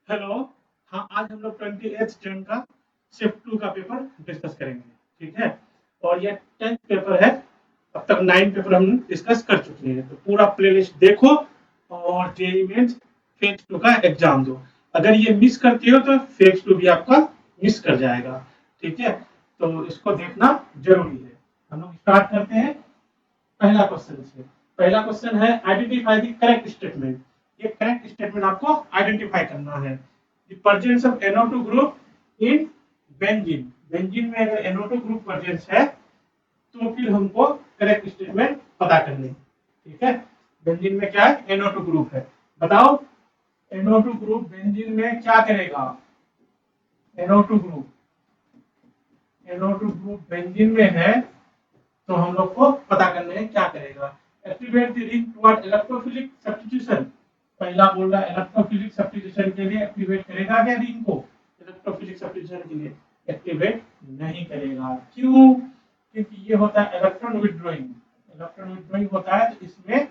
Hello. हाँ, आज हम लोग 28th जून का शिफ्ट 2 का पेपर डिस्कस करेंगे। ठीक है, और ये 10th पेपर है। अब तक 9 पेपर हम डिस्कस कर चुके हैं, तो पूरा प्लेलिस्ट देखो और जेईई मेंस फेज 2 का एग्जाम दो। अगर ये मिस करते हो तो फेज 2 भी आपका मिस कर जाएगा। ठीक है, तो इसको देखना जरूरी है। हम लोग स्टार्ट करते हैं पहला क्वेश्चन से। पहला क्वेश्चन है आइडेंटिफाई द करेक्ट स्टेटमेंट। ये करेक्ट स्टेटमेंट आपको आइडेंटिफाई करना है। The presence of NO2 group in benzene. Benzene में अगर NO2 ग्रुप प्रेजेंस है तो फिर हमको करेक्ट स्टेटमेंट पता करनी है। ठीक है, बेंजीन में क्या है? NO2 ग्रुप है। बताओ NO2 ग्रुप बेंजीन में क्या करेगा? NO2 group NO2 group benzene में है तो हम लोग को पता करना है क्या करेगा। Activate the ring toward electrophilic substitution. पहला बोल रहा है इलेक्ट्रोफिलिक सब्स्टिट्यूशन के लिए एक्टिवेट करेगा क्या रिंग को? इलेक्ट्रोफिलिक सब्स्टिट्यूशन के लिए एक्टिवेट नहीं करेगा। क्यों? क्योंकि ये होता है इलेक्ट्रॉन विथड्रॉइंग। इलेक्ट्रॉन विथड्रॉइंग होता है तो इसमें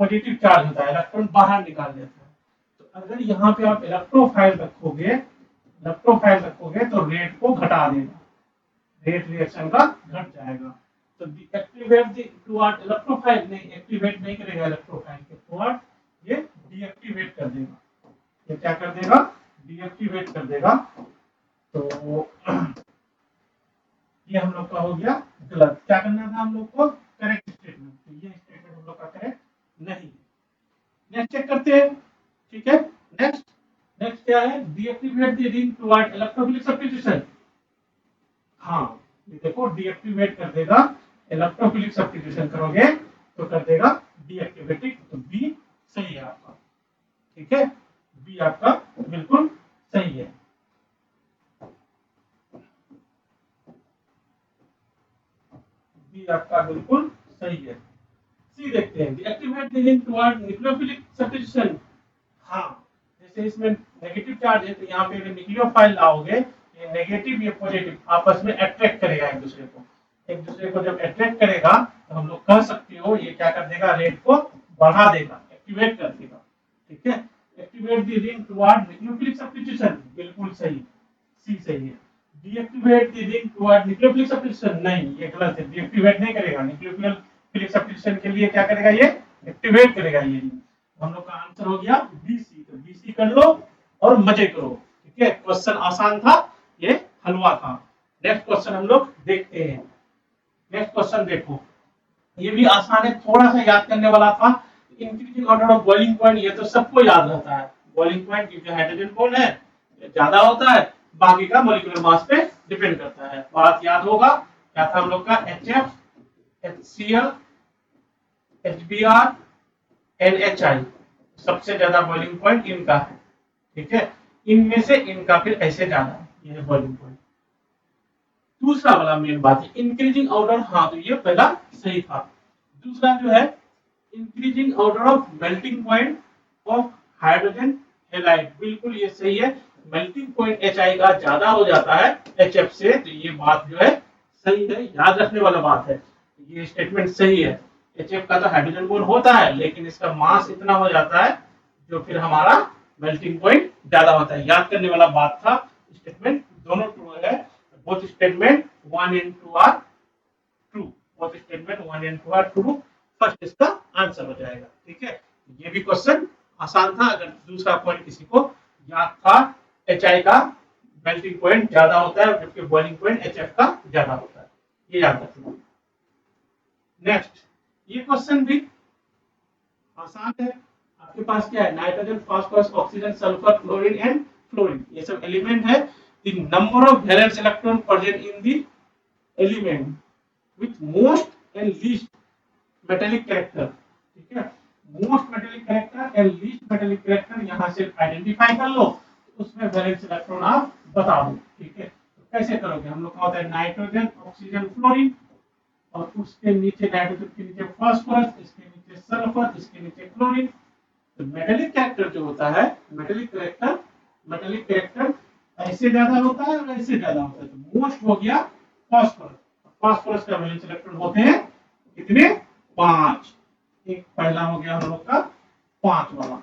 पॉजिटिव चार्ज होता है, इलेक्ट्रॉन बाहर निकाल देता है। तो अगर यहाँ पे आप इलेक्ट्रोफाइल रखोगे तो रेट को घटा देगा, रेट रिएक्शन का घट जाएगा। तो एक्टिवेट द टुवर्ड इलेक्ट्रोफाइल नहीं, एक्टिवेट नहीं करेगा इलेक्ट्रोफाइल के टुवर्ड, ये डीएक्टिवेट कर देगा। ये क्या कर देगा? डीएक्टिवेट कर देगा। तो ये हम लोग का हो गया गलत। क्या करना था हम लोग को? Correct statement. तो ये स्टेटमेंट हम लोग का करेक्ट नहीं है। नेक्स्ट चेक करते हैं। ठीक है, नेक्स्ट नेक्स्ट क्या है? Deactivate the ring toward electrophilic substitution. हाँ, ये देखो डीएक्टिवेट कर देगा। इलेक्ट्रोफिलिक सब्स्टिट्यूशन करोगे तो कर देगा डीएक्टिवेटिंग। तो बी सही है आपका। ठीक है, बी आपका बिल्कुल सही है। बी आपका बिल्कुल सही है। सी देखते हैं, deactivate the link toward nucleophilic substitution. हाँ, जैसे इसमें नेगेटिव चार्ज है तो यहाँ पे अगर न्यूक्लियोफाइल लाओगे, ये नेगेटिव ये पॉजिटिव आपस में अट्रैक्ट करेगा एक दूसरे को। एक दूसरे को जब अट्रैक्ट करेगा तो हम लोग कह सकते हो ये क्या कर देगा? रेट को बढ़ा देगा, एक्टिवेट कर देगा। ठीक है, activate the ring toward nucleophilic substitution बिल्कुल सही, सी सही है। Deactivate the ring toward nucleophilic substitution नहीं, ये गलत है। डीएक्टिवेट नहीं करेगा, न्यूक्लियोफिलिक सब्स्टिट्यूशन के लिए क्या करेगा? ये एक्टिवेट करेगा ये रिंग। हम लोग का आंसर हो गया बीसी। तो बीसी कर लो और मजे करो। ठीक है, क्वेश्चन आसान था, ये हलवा था। नेक्स्ट क्वेश्चन हम लोग देखते हैं। नेक्स्ट क्वेश्चन देखो, ये भी आसान है, थोड़ा सा याद करने वाला था। Increasing order of boiling point ये तो सबको याद रहता है। बॉइलिंग पॉइंट क्योंकि हाइड्रोजन बॉन्ड है, ज्यादा होता है, बाकी का मॉलिक्यूलर मास पे डिपेंड करता है। बात याद होगा क्या था हम लोग का? HF, HCl, HBr, NHI। सबसे ज्यादा बॉइलिंग पॉइंट इनका है। ठीक है, इनमें से इनका फिर ऐसे ज्यादा है, ये है बॉइलिंग पॉइंट। दूसरा वाला मेन बात है इंक्रीजिंग ऑर्डर। हाँ, तो ये पहला सही था। दूसरा जो है increasing order of melting point of hydrogen halide, बिल्कुल ये सही है। मेल्टिंग पॉइंट HI का ज्यादा हो जाता है HF से, तो ये बात जो है सही है, याद रखने वाला बात है। ये स्टेटमेंट सही है। HF का तो हाइड्रोजन बॉन्ड होता है लेकिन इसका मास इतना हो जाता है जो फिर हमारा मेल्टिंग पॉइंट ज्यादा होता है। याद करने वाला बात था। स्टेटमेंट दोनों ट्रू है। Both statement 1 and 2 are true. Both statement 1 and 2 are true. First इसका आंसर हो जाएगा। ठीक है, ये भी क्वेश्चन आसान था। अगर दूसरा पॉइंट किसी को याद था, HI का मेल्टिंग पॉइंट ज्यादा होता है जबकि बॉइलिंग पॉइंट HF का ज्यादा होता है, ये याद रखना। नेक्स्ट, ये क्वेश्चन भी आसान है। आपके पास क्या है? Nitrogen, phosphorus, oxygen, sulphur, chlorine and fluorine, ये सब एलिमेंट है। The number of valence electron present in the element with most and least metallic character. ठीक है, most metallic character and least metallic character यहां से आइडेंटिफाई कर लो, उसमें valence electron आप बता दो। ठीक है, तो कैसे करोगे? हम लोग का होता है नाइट्रोजन, ऑक्सीजन, फ्लोरीन, और उसके नीचे नाइट्रोजन के नीचे फास्फोरस, इसके नीचे सल्फर, इसके नीचे क्लोरीन। तो मेटेलिक कैरेक्टर जो होता है, मेटेलिक कैरेक्टर ऐसे ज्यादा होता है और ऐसे ज्यादा होता है। तो मोस्ट हो गया फास्फोरस। फास्फोरस का वैलेंस इलेक्ट्रॉन होते हैं कितने? 5। एक पहला हो गया हम लोग का 5 वाला।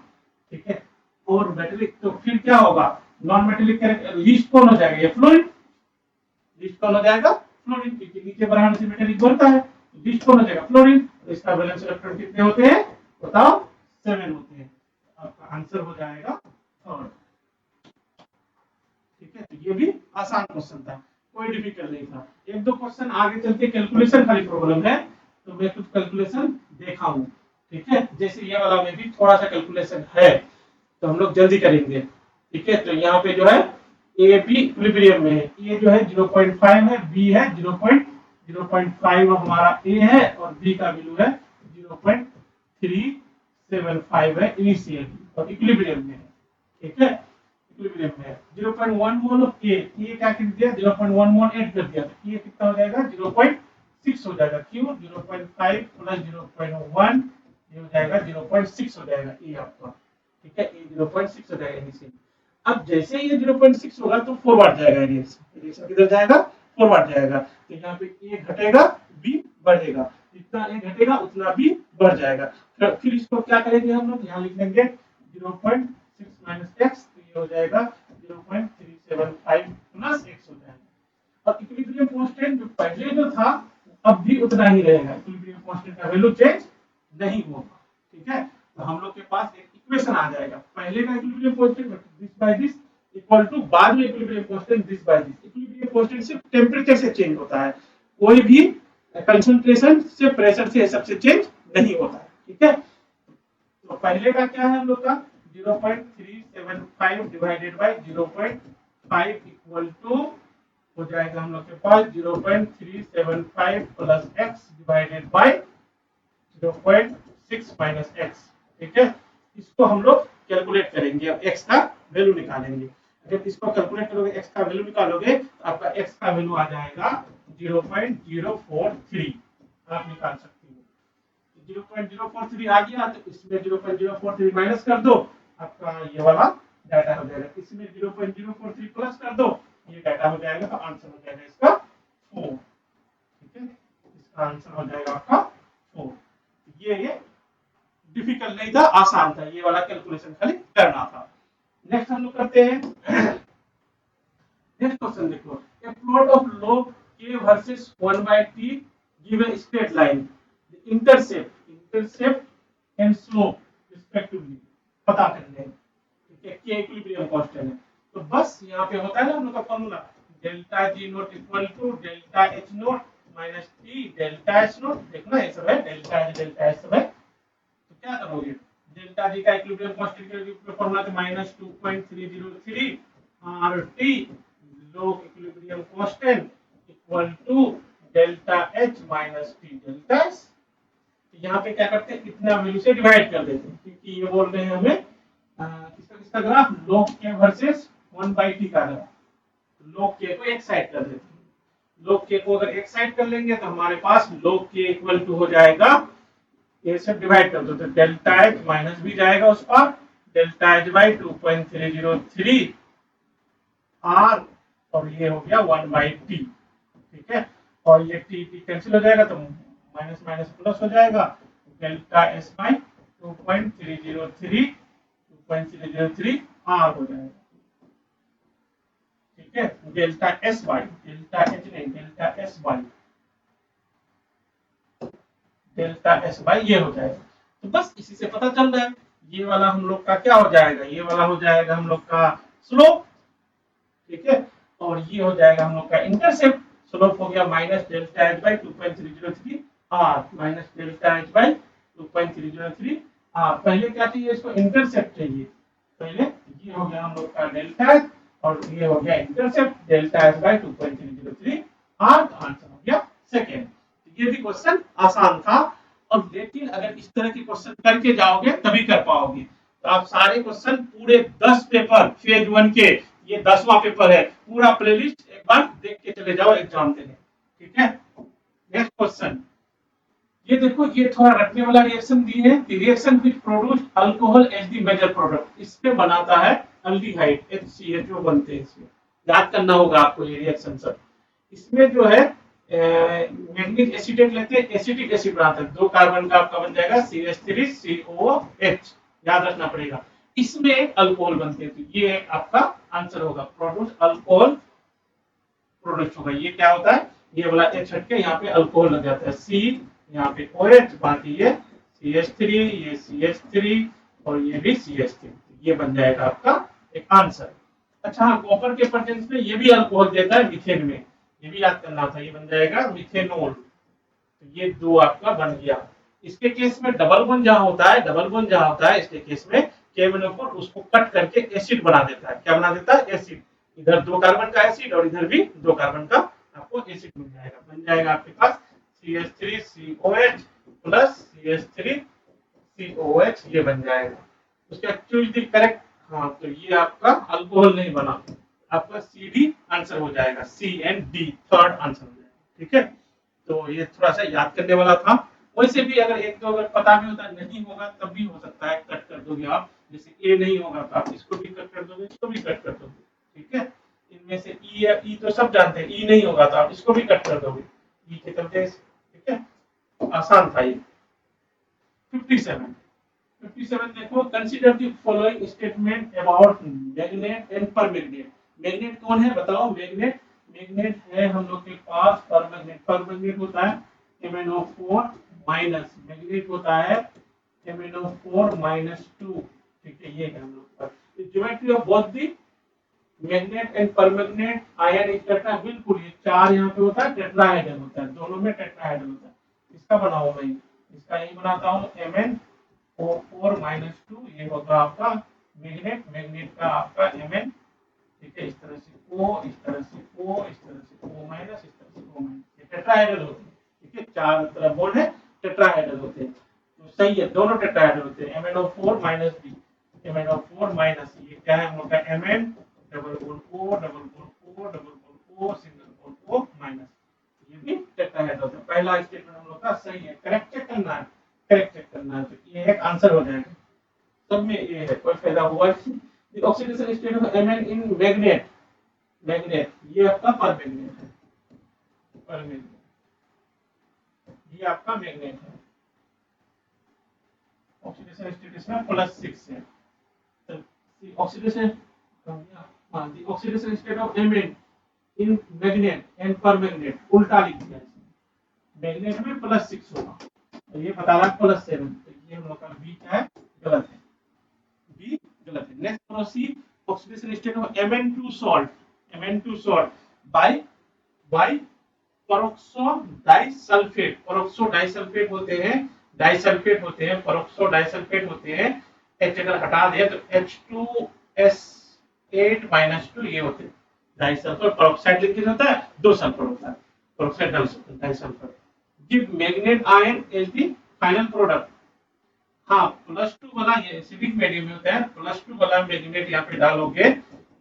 ठीक है, और मेटेलिक, तो फिर क्या होगा, नॉन मेटेलिक लीस्ट कौन हो जाएगा, ये फ्लोरीन, लीस्ट कौन हो जाएगा, फ्लोरीन, क्योंकि नीचे बढ़ाने से मेटेलिक बनता है, लीस्ट कौन हो जाएगा, फ्लोरीन। तो इसका वैलेंस इलेक्ट्रॉन कितने होते हैं बताओ, 7 होते हैं। आपका आंसर हो जाएगा थर्ड। ठीक है, तो ये भी आसान क्वेश्चन था, कोई डिफिकल्ट नहीं था। एक दो क्वेश्चन आगे चल के कैलकुलेशन खाली प्रॉब्लम है, तो मैं कुछ कैलकुलेशन देखा हूं। ठीक है, जैसे ये वाला में भी थोड़ा सा कैलकुलेशन है, तो हम लोग जल्दी करेंगे। ठीक है, तो यहाँ पे जो है ए बी इक्विलिब्रियम में है, ए जो है 0.5 है, बी है 0.05 हमारा ए है, और बी का वैल्यू है 0.375 है इनिशियल, और इक्विलिब्रियम में है। ठीक है, इक्विलिब्रियम में है 0.1 मोल ऑफ ए, ए क्या कर दिया 0.1 मोल ऐड कर दिया, तो ये कितना हो जाएगा 0.6 हो जाएगा, क्यों 0.5 प्लस 0.1 ये हो जाएगा 0.6 हो जाएगा ए आपका। ठीक है, ये 0.6 हो जाएगा इनिशियल। अब जैसे ये 0.6 होगा तो फॉरवर्ड जाएगा, रिएक्शन किधर जाएगा, फॉरवर्ड जाएगा, तो यहाँ पे ए घटेगा बी बढ़ेगा, जितना ए घटेगा उतना बी बढ़ जाएगा। फिर इसको क्या करेंगे हम लोग, यहाँ लिख लेंगे 0.6 माइनस एक्स, तो ये हो जाएगा 0.375 प्लस एक्स हो जाएगा। और इक्विलिब्रियम कांस्टेंट जो पहले जो था अब भी उतना ही रहेगा, इक्विलिब्रियम कांस्टेंट का वैल्यू चेंज नहीं होगा। ठीक है, तो हम लोग के पास एक इक्वेशन आ जाएगा, पहले का equilibrium constant this by this equal to बाद में equilibrium constant this by this. Equilibrium constant सिर्फ टेंपरेचर से चेंज होता है, कोई भी कंसंट्रेशन से प्रेशर से सबसे चेंज नहीं होता है। ठीक है, तो पहले का क्या है हम लोग का 0.375 डिवाइडेड बाय 0.5 इक्वल टू हो जाएगा हम लोग के पास 0.375 plus x divided by 0.6 minus x। ठीक है, इसको हम लोग कैलकुलेट करेंगे, अब x का वैल्यू निकालेंगे। अगर इसको कैलकुलेट करोगे, x का वैल्यू निकालोगे तो आपका x का वैल्यू आ जाएगा 0.043, आप निकाल सकते हो। 0.043 आ गया, तो इसमें 0.043 माइनस कर दो, आपका ये वाला डाटा हो जाएगा। इसमें 0.043 प्लस कर दो, ये डाटा हो जाएगा, तो आंसर हो जाएगा इसका 4। ठीक है, इसका आंसर हो जाएगा आपका 4। ये डिफिकल्ट नहीं था, आसान था, ये वाला कैलकुलेशन खाली करना था। नेक्स्ट हम लोग करते हैं नेक्स्ट क्वेश्चन देखो, ए plot of log k versus 1/t give a straight line, intercept and slope respectively पता करने हैं। ठीक है, k इक्विलिब्रियम कांस्टेंट है, तो बस यहाँ पे होता है ना हम लोग का formula, delta g not equal to delta h not minus t delta s not. देखना ये सब है, डेल्टा h डेल्टा s सब है, तो क्या करोगे, डेल्टा g का इक्विलिब्रियम कांस्टेंट के फार्मूला तो -2.303 RT log equilibrium constant equal to delta h minus t delta s। यहाँ पे क्या करते हैं, इतना वैल्यू से डिवाइड कर देते हैं, क्योंकि ये बोल रहे हैं हमें किसका graph, log k versus 1/t का ग्राफ। log k को एक साइड कर देते हैं, log k को अगर एक साइड कर लेंगे तो हमारे पास log k इक्वल टू हो जाएगा, ये सब डिवाइड कर दो तो डेल्टा h माइनस भी जाएगा उस पर, डेल्टा h बाई 2.303 r, और ये हो गया 1/t। ठीक है, और ये t कैंसिल हो जाएगा तो माइनस माइनस प्लस हो जाएगा, डेल्टा s बाई 2.303 r हो जाएगा। ठीक है, delta s by delta h नहीं, डेल्टा s बाई ये हो जाएगा। तो बस इसी से पता चल रहा है, ये वाला हम लोग का क्या हो जाएगा, ये वाला हो जाएगा हम लोग का स्लोप। ठीक है, और ये हो जाएगा हम लोग का इंटरसेप्ट। स्लोप हो गया minus delta h by 2.303 r minus delta h by 2.303 r। पहले क्या चाहिए, इसको इंटरसेप्ट चाहिए, पहले ये हो गया हम लोग का डेल्टा h और ये हो गया intercept delta h by 2.303 r, तो आंसर हो गया सेकंड। ये भी क्वेश्चन आसान था, और लेकिन अगर इस तरह के क्वेश्चन करके जाओगे तभी कर पाओगे। तो आप सारे क्वेश्चन पूरे 10 पेपर फेज 1 के, ये 10वां पेपर है, पूरा प्लेलिस्ट एक बार देख के चले जाओ एग्जाम देने। ठीक है, नेक्स्ट क्वेश्चन ये देखो, ये थोड़ा रखने वाला रिएक्शन दी है, reaction which produce alcohol as the major product, इसमें बनाता है अल्डिहाइड HCHO बनते हैं, इसमें याद करना होगा आपको ये रिएक्शन सब। इसमें जो है मैग्नीज एसीटेट लेते हैं, एसिटिक एसिड बनाते हैं, 2 कार्बन का आपका बन जाएगा CH3COH, याद रखना पड़ेगा। इसमें अल्कोहल बनते हैं। तो ये आपका आंसर होगा, प्रोड्यूस अल्कोहल प्रोडक्ट होगा। ये क्या होता है, ये वाला एच हट के यहाँ पे अल्कोहल लग जाता है, सी यहाँ पे OH, बाकी ये CH3, ये CH3 और ये भी CH3। ये बन जाएगा आपका एक आंसर। अच्छा हाँ, कॉपर के प्रेजेंस में ये भी अल्कोहल देता है मीथेन में, ये भी याद करना था। ये बन जाएगा मिथेनॉल। तो ये दो आपका बन गया। इसके केस में डबल बॉन्ड जहां होता है, डबल बॉन्ड जहां होता है, इसके केस में KMnO4 उसको कट करके एसिड बना देता है। क्या बना देता है, एसिड। इधर 2 कार्बन का एसिड और इधर भी 2 कार्बन का आपको एसिड मिल जाएगा। बन जाएगा आपके पास CH3COH प्लस CH3COH, ये बन जाएगा। उसका चूज द करेक्ट। हाँ, तो ये आपका अल्कोहल नहीं बना, आपका सी डी आंसर हो जाएगा, C and D third answer हो जाएगा। ठीक है, तो ये थोड़ा सा याद करने वाला था। वैसे भी अगर एक तो अगर पता भी होता नहीं होगा तब भी हो सकता है कट कर दोगे आप। जैसे ए नहीं होगा तो आप इसको भी कट कर दोगे, इसको भी कट कर दोगे। ठीक है, इनमें से ई या ई तो सब जानते हैं, ई नहीं होगा तो आप इसको भी कट कर दोगे, ई के चलते। ठीक है, आसान था ये। 57 57 देखो, consider the following statement about magnet and परमैग्नेट। Magnet कौन है बताओ, मैग्नेट। मैग्नेट है हम लोग के पास परमैग्नेट। परमैग्नेट होता है MnO4 माइनस, मैग्नेट होता है MnO4 माइनस 2। ठीक है, ये है हम लोग का geometry of both the magnet and परमैग्नेट ion is tetra. बिल्कुल, ये चार यहाँ पे होता है, टेट्राहेड्रल होता है, दोनों में टेट्राहेड्रल होता है। इसका बनाओ मैं, इसका यही बनाता हूँ MnO4 माइनस 2, ये होगा आपका मैग्नेट। मैग्नेट का आपका Mn। ठीक है, इस तरह से O, इस तरह से O, इस तरह से O माइनस, इस तरह से O माइनस, ये टेट्राहेड्रल होते हैं। ठीक है, चार तरफ बॉन्ड है, टेट्राहेड्रल होते हैं। तो सही है, दोनों टेट्राहेड्रल होते हैं। MnO4 minus B, MnO4 minus, ये क्या है हम लोग का Mn double bond O, double bond O, double bond O, single bond O minus, ये भी टेट्राहेड्रल होता है। पहला स्टेटमेंट हम लोग का सही है, करेक्ट चेक करना है, करेक्ट चेक करना है। तो ये एक आंसर हो जाएगा, सब में ये है, कोई फायदा हुआ नहीं। The oxidation state of Mn in magnet, magnet ये आपका परमैग्नेट है, परमैग्नेट ये आपका मैग्नेट है। ऑक्सीडेशन स्टेट इसमें +6 है। तो ऑक्सीडेशन, हाँ, the oxidation state of Mn in magnet and permanganate उल्टा लिख दिया इसमें। मैग्नेट में +6 होगा, तो ये बता रहा है +7। तो ये हम लोग का बी क्या है, गलत है, बी गलत है। Next proceed, oxidation state of Mn2 salt, Mn2 salt by peroxo disulphate. Peroxo disulphate होते हैं, डाइसल्फेट होते हैं, पेरोक्सो डाइसल्फेट होते हैं। H अगर हटा दे तो H2S8-2 ये होते हैं डाइसल्फर पेरोक्साइड। लिंकेज होता है, दो सल्फर होता है, peroxide disulphur. Give manganate ion as the final product. हाँ, +2 वाला ये एसिडिक मीडियम में होता है, +2 वाला मैग्नेट यहाँ पे डालोगे,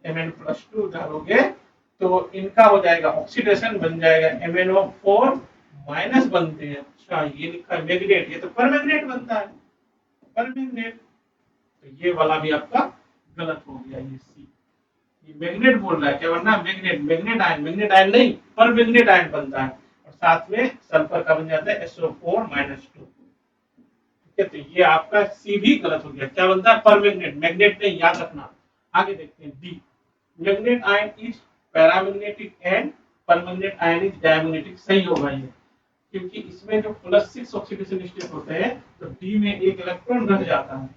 Mn+2 डालोगे तो इनका हो जाएगा ऑक्सीडेशन, बन जाएगा MnO4 माइनस बनते हैं। अच्छा, ये लिखा है मैग्नेट, ये तो परमैग्नेट बनता है, परमैग्नेट। तो ये वाला भी आपका गलत हो गया, ये सी। ये मैग्नेट बोल रहा है, क्या बनना है, magnet. Manganate ion, manganate ion नहीं, परमैग्नेट आयन बनता है और साथ में सल्फर का बन जाता है SO4-2। ठीक है, तो ये आपका सी भी गलत हो गया। क्या बनता है, परमैग्नेट, मैग्नेट नहीं, याद रखना। आगे देखते हैं D, manganate ion is paramagnetic and परमैग्नेट ion is diamagnetic. सही होगा ये, क्योंकि इसमें जो +6 ऑक्सीडेशन स्टेट होते हैं तो डी में एक इलेक्ट्रॉन रह जाता है,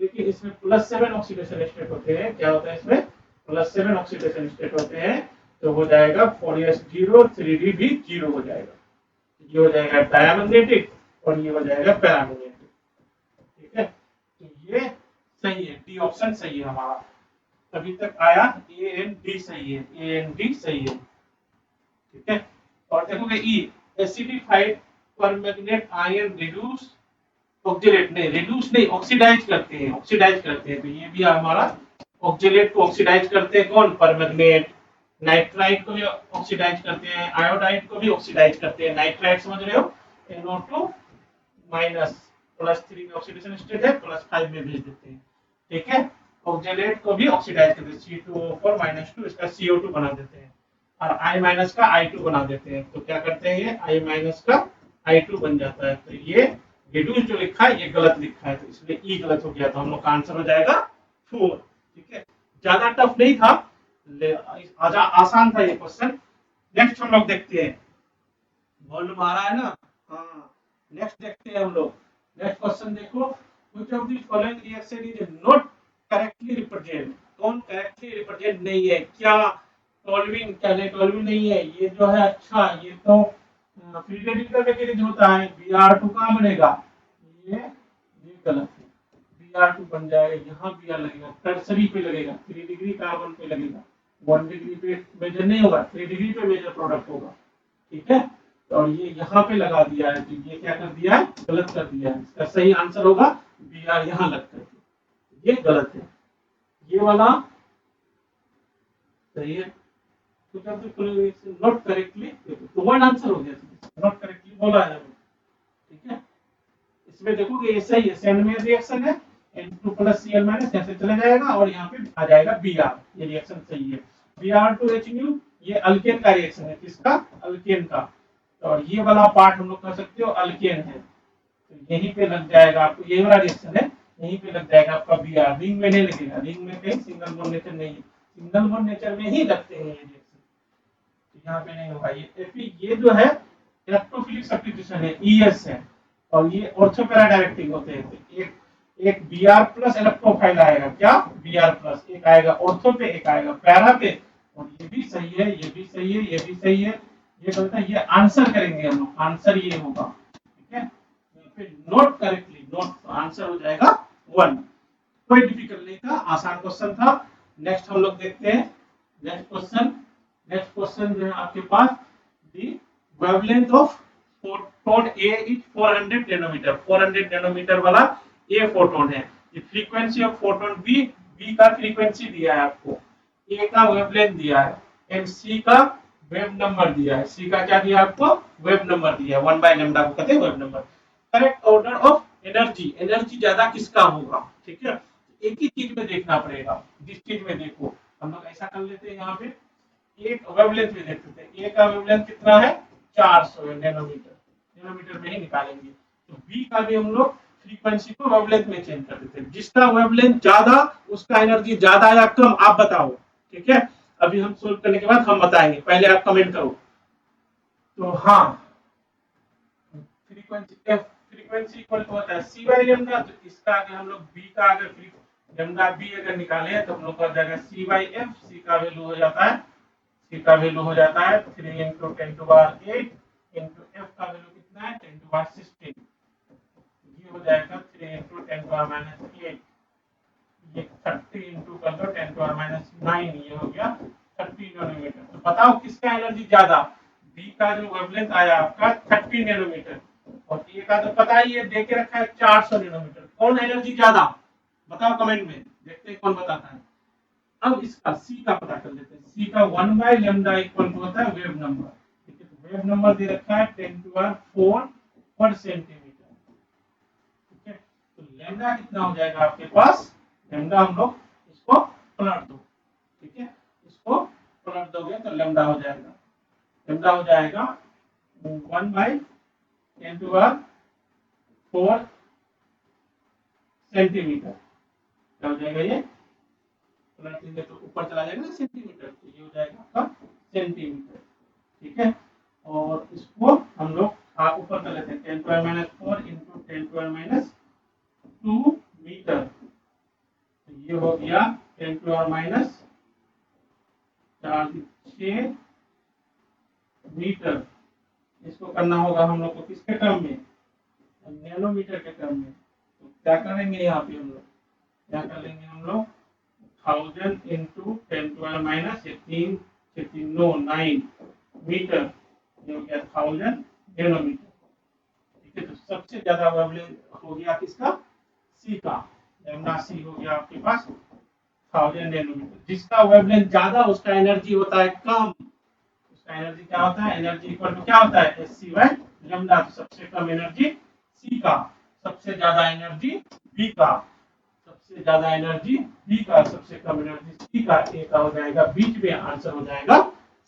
लेकिन इसमें +7 ऑक्सीडेशन स्टेट होते हैं। क्या होता है इसमें, +7 ऑक्सीडेशन स्टेट होते हैं। तो हो जाएगा 4s0, 3d भी 0 हो जाएगा। ये हो जाएगा डायमैग्नेटिक और ये हो जाएगा पैरामैग्नेटिक। ठीक है, तो ये सही है, डी ऑप्शन सही है हमारा। अभी तक आया ए एंड डी सही है, ए एंड डी सही है। ठीक है, और देखोगे E, acidified permanganate ion reduce oxidate नहीं, रिड्यूस नहीं, ऑक्सीडाइज करते हैं, ऑक्सीडाइज करते हैं। तो ये भी हमारा ऑक्सीडेट को ऑक्सीडाइज करते हैं कौन, परमैग्नेट। नाइट्राइट को भी ऑक्सीडाइज करते हैं, आयोडाइड को भी ऑक्सीडाइज करते हैं। नाइट्राइट समझ रहे हो, NO2 माइनस, +3 में ऑक्सीडेशन स्टेट है, +5 में भेज देते हैं। ठीक है, ऑक्जेलेट को भी ऑक्सीडाइज करते हैं, C2O4-2 इसका CO2 बना देते हैं और I- का I2 बना देते हैं। तो क्या करते हैं, ये I- का I2 बन जाता है। तो ये रिड्यूस जो लिखा है ये गलत लिखा है, तो इसलिए ई गलत हो गया। तो हम लोग का आंसर हो जाएगा 4। ठीक है, ज्यादा टफ नहीं था, आसान था ये क्वेश्चन। नेक्स्ट हम लोग देखते हैं, वॉल्यूम आ रहा है ना? हाँ, नेक्स्ट देखते हैं हम लोग। नेक्स्ट क्वेश्चन देखो, which of the following reaction is not correctly represent? कौन करेक्टली रिप्रेजेंट नहीं है? क्या टोल्विन, क्या नहीं टोल्विन नहीं है? ये जो है, अच्छा ये तो फ्री रेडिकल मैकेनिज्म होता है, Br2 कहाँ बनेगा? ये गलत है, Br2 बन जाएगा यहाँ, Br लगेगा टर्सरी पे लगेगा, 3 डिग्री कार्बन पे लगेगा, 1 डिग्री पे मेजर नहीं होगा, 3 डिग्री पे मेजर प्रोडक्ट होगा। ठीक है, और ये यहाँ पे लगा दिया है, तो ये क्या कर दिया है? गलत कर दिया है। इसका सही आंसर होगा Br यहाँ लग करके, ये गलत है, ये वाला सही है। नॉट करेक्टली, तो वर्ड आंसर हो गया, नॉट करेक्टली बोला है। ठीक है, इसमें देखोगे ये सही है, सेंड में रिएक्शन है, N2 प्लस Cl माइनस ऐसे चले जाएगा और यहाँ पे आ जाएगा Br, ये रिएक्शन सही है। Br2HNu ये अल्केन का रिएक्शन है, किसका? अल्केन का। और ये वाला पार्ट हम लोग कर सकते हो अल्केन है, तो यहीं पे लग जाएगा आपको, ये वाला रिएक्शन है, यहीं पे लग जाएगा आपका Br। रिंग में नहीं लगेगा, रिंग में कहीं सिंगल बॉन्ड नेचर नहीं है, सिंगल बॉन्ड नेचर में ही लगते हैं ये रिएक्शन, तो यहाँ पे नहीं होगा। ये Fe ये जो है इलेक्ट्रोफिलिक सब्स्टिट्यूशन है, ES है, और ये ऑर्थो पैरा डायरेक्टिंग होते हैं, तो एक Br प्लस इलेक्ट्रोफाइल आएगा, क्या? Br प्लस, एक आएगा ऑर्थो पे, एक आएगा पैरा पे, और ये भी सही है, ये भी सही है, ये भी सही है, ये गलत है, ये आंसर करेंगे हम लोग, आंसर ये होगा। ठीक है, फिर नोट करेक्टली, नोट आंसर हो जाएगा 1। कोई डिफिकल्ट नहीं था, आसान क्वेश्चन था। नेक्स्ट हम लोग देखते हैं, नेक्स्ट क्वेश्चन। नेक्स्ट क्वेश्चन जो है आपके पास, the wavelength of photon A is 400 nanometre, 400 nanometre वाला ए फोटोन है। ये frequency of photon B, B का फ्रीक्वेंसी दिया है आपको, ए का वेवलेंथ दिया है, एंड सी का वेव नंबर दिया है। सी का क्या दिया आपको? वेव नंबर दिया है, 1/लैम्डा को कहते हैं wave number. Correct order of energy, energy ज्यादा किसका होगा? ठीक है, एक ही चीज में देखना पड़ेगा, जिस चीज में देखो, हम लोग ऐसा कर लेते हैं, यहाँ पे एक वेवलेंथ में देखते हैं, ए का वेवलेंथ कितना है? 400 नैनोमीटर, नैनोमीटर में ही निकालेंगे। तो बी का भी हम लोग फ्रीक्वेंसी को वेवलेंथ में चेंज कर देते हैं, जिसका वेवलेंथ ज्यादा उसका एनर्जी ज्यादा या कम, आप बताओ। ठीक है, अभी हम सोल्व करने के बाद हम बताएंगे, पहले आप कमेंट करो। तो हाँ, frequency F, frequency equal to होता है सी बाई लैम्डा, तो इसका आगे हम लोग बी का अगर लैम्डा बी अगर निकाले तो हम लोग का जाएगा सी बाई एफ। सी का वैल्यू हो जाता है, सी का वैल्यू हो जाता है 3 × 10⁸ इंटू एफ का वैल्यू कितना है? 10⁻16। ये हो जाएगा 3 × 10⁻8, ये 30 इंटू कर दो 10⁻9, ये हो गया 30 नैनोमीटर। तो बताओ किसका एनर्जी ज्यादा? बी का जो वेवलेंथ आया आपका 30 नैनोमीटर, और ए का तो पता ही है, दे के रखा है 400 नैनोमीटर। कौन एनर्जी ज्यादा? बताओ कमेंट में, देखते हैं कौन बताता है। अब इसका सी का पता कर लेते हैं। सी का 1/लैम्डा इक्वल टू होता है वेव नंबर। ठीक है, तो वेव नंबर दे रखा है 10⁴ पर सेंटीमीटर। ठीक है, तो लैम्डा कितना हो जाएगा आपके पास? लैम्डा हम लोग इसको पलट दो। ठीक है, इसको पलट दोगे तो लैम्डा हो जाएगा, लैम्डा हो जाएगा 1/10⁴ सेंटीमीटर। क्या हो जाएगा? ये पलट देंगे तो ऊपर चला जाएगा ना सेंटीमीटर, तो ये हो जाएगा आपका सेंटीमीटर। ठीक है, और इसको हम लोग ऊपर कर लेते हैं 10⁻⁴ इंटू 10⁻² मीटर, तो ये हो गया 10⁻⁴ मीटर। इसको करना होगा हम लोग को किसके टर्म में? नैनोमीटर के टर्म में। तो क्या करेंगे यहाँ पे हम लोग, क्या कर लेंगे हम लोग? 1000 इंटू 10⁻⁻, 9 मीटर, ये हो गया 1000 नैनोमीटर। ठीक है, तो सबसे ज्यादा वेवलेंथ हो गया किसका? सी का, लैम्डा सी हो गया आपके पास 1000 नैनोमीटर। जिसका वेवलेंथ ज्यादा उसका एनर्जी होता है कम, उसका एनर्जी क्या होता है? एनर्जी इक्वल टू क्या होता है? SC by lambda. तो सबसे कम एनर्जी सी का, सबसे ज्यादा एनर्जी बी का, सबसे ज्यादा एनर्जी बी का, सबसे कम एनर्जी सी का। ए का हो जाएगा बीच में, आंसर हो जाएगा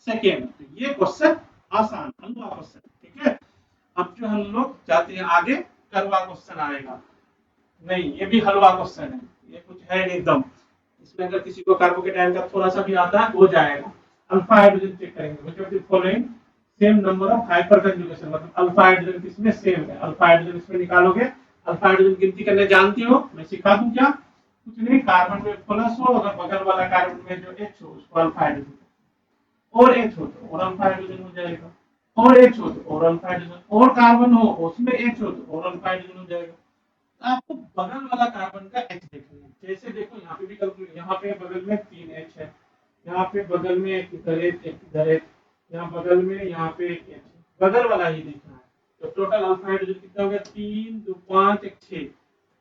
सेकेंड। तो ये क्वेश्चन आसान हलवा क्वेश्चन। ठीक है, अब जो हम लोग चाहते हैं आगे करवा क्वेश्चन आएगा। नहीं, ये भी हलवा क्वेश्चन है, ये कुछ है नहीं एकदम। इसमें अगर किसी को कार्बोकेटाइन का थोड़ा सा भी आता है हो जाएगा। अल्फा हाइड्रोजन चेक करेंगे, which of the following same number of hyper conjugation, मतलब अल्फा हाइड्रोजन किसमें सेम है, अल्फा हाइड्रोजन इसमें निकालोगे। अल्फा हाइड्रोजन गिनती करने जानती हो, मैं सिखा दूं क्या? कुछ नहीं, कार्बन में प्लस हो, अगर बगल वाला कार्बन में जो H हो उसको अल्फा हाइड्रोजन, और H हो तो और अल्फा हाइड्रोजन हो जाएगा, और H हो तो और अल्फा हाइड्रोजन, और कार्बन हो उसमें H हो तो और अल्फा हाइड्रोजन हो जाएगा। तो आपको बगल वाला कार्बन का H देखना है। जैसे देखो यहाँ पे भी कैलकुलेट, यहाँ पे बगल में 3H है, यहाँ पे बगल में एक इधर एक इधर एक, यहाँ बगल में यहाँ पे एक H, बगल वाला ही देखना है। तो टोटल अल्फा हाइड्रोजन कितना हो गया? 3 2 5 1 6।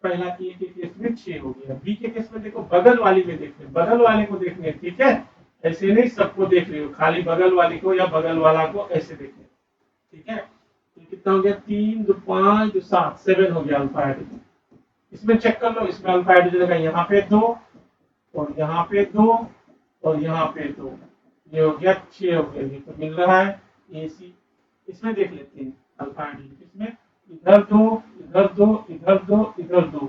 पहला ए के केस में 6 हो गया। बी के केस में देखो बगल वाली में देखने, बगल वाले को देखने, ठीक है? ऐसे नहीं सबको देख रहे हो, खाली बगल वाली को या बगल वाला को ऐसे देखने, ठीक है? तो कितना हो गया? 3 2 5 2 7, 7 हो गया अल्फा हाइड्रोजन। इसमें चेक कर लो, इसमें अल्फा हाइड्रोजन का यहाँ पे 2 और यहाँ पे 2 और यहाँ पे 2, ये हो गया 6 हो गया। ये तो मिल रहा है AC। इसमें देख लेते हैं अल्फा हाइड्रोजन, इसमें इधर 2 इधर 2 इधर 2 इधर 2,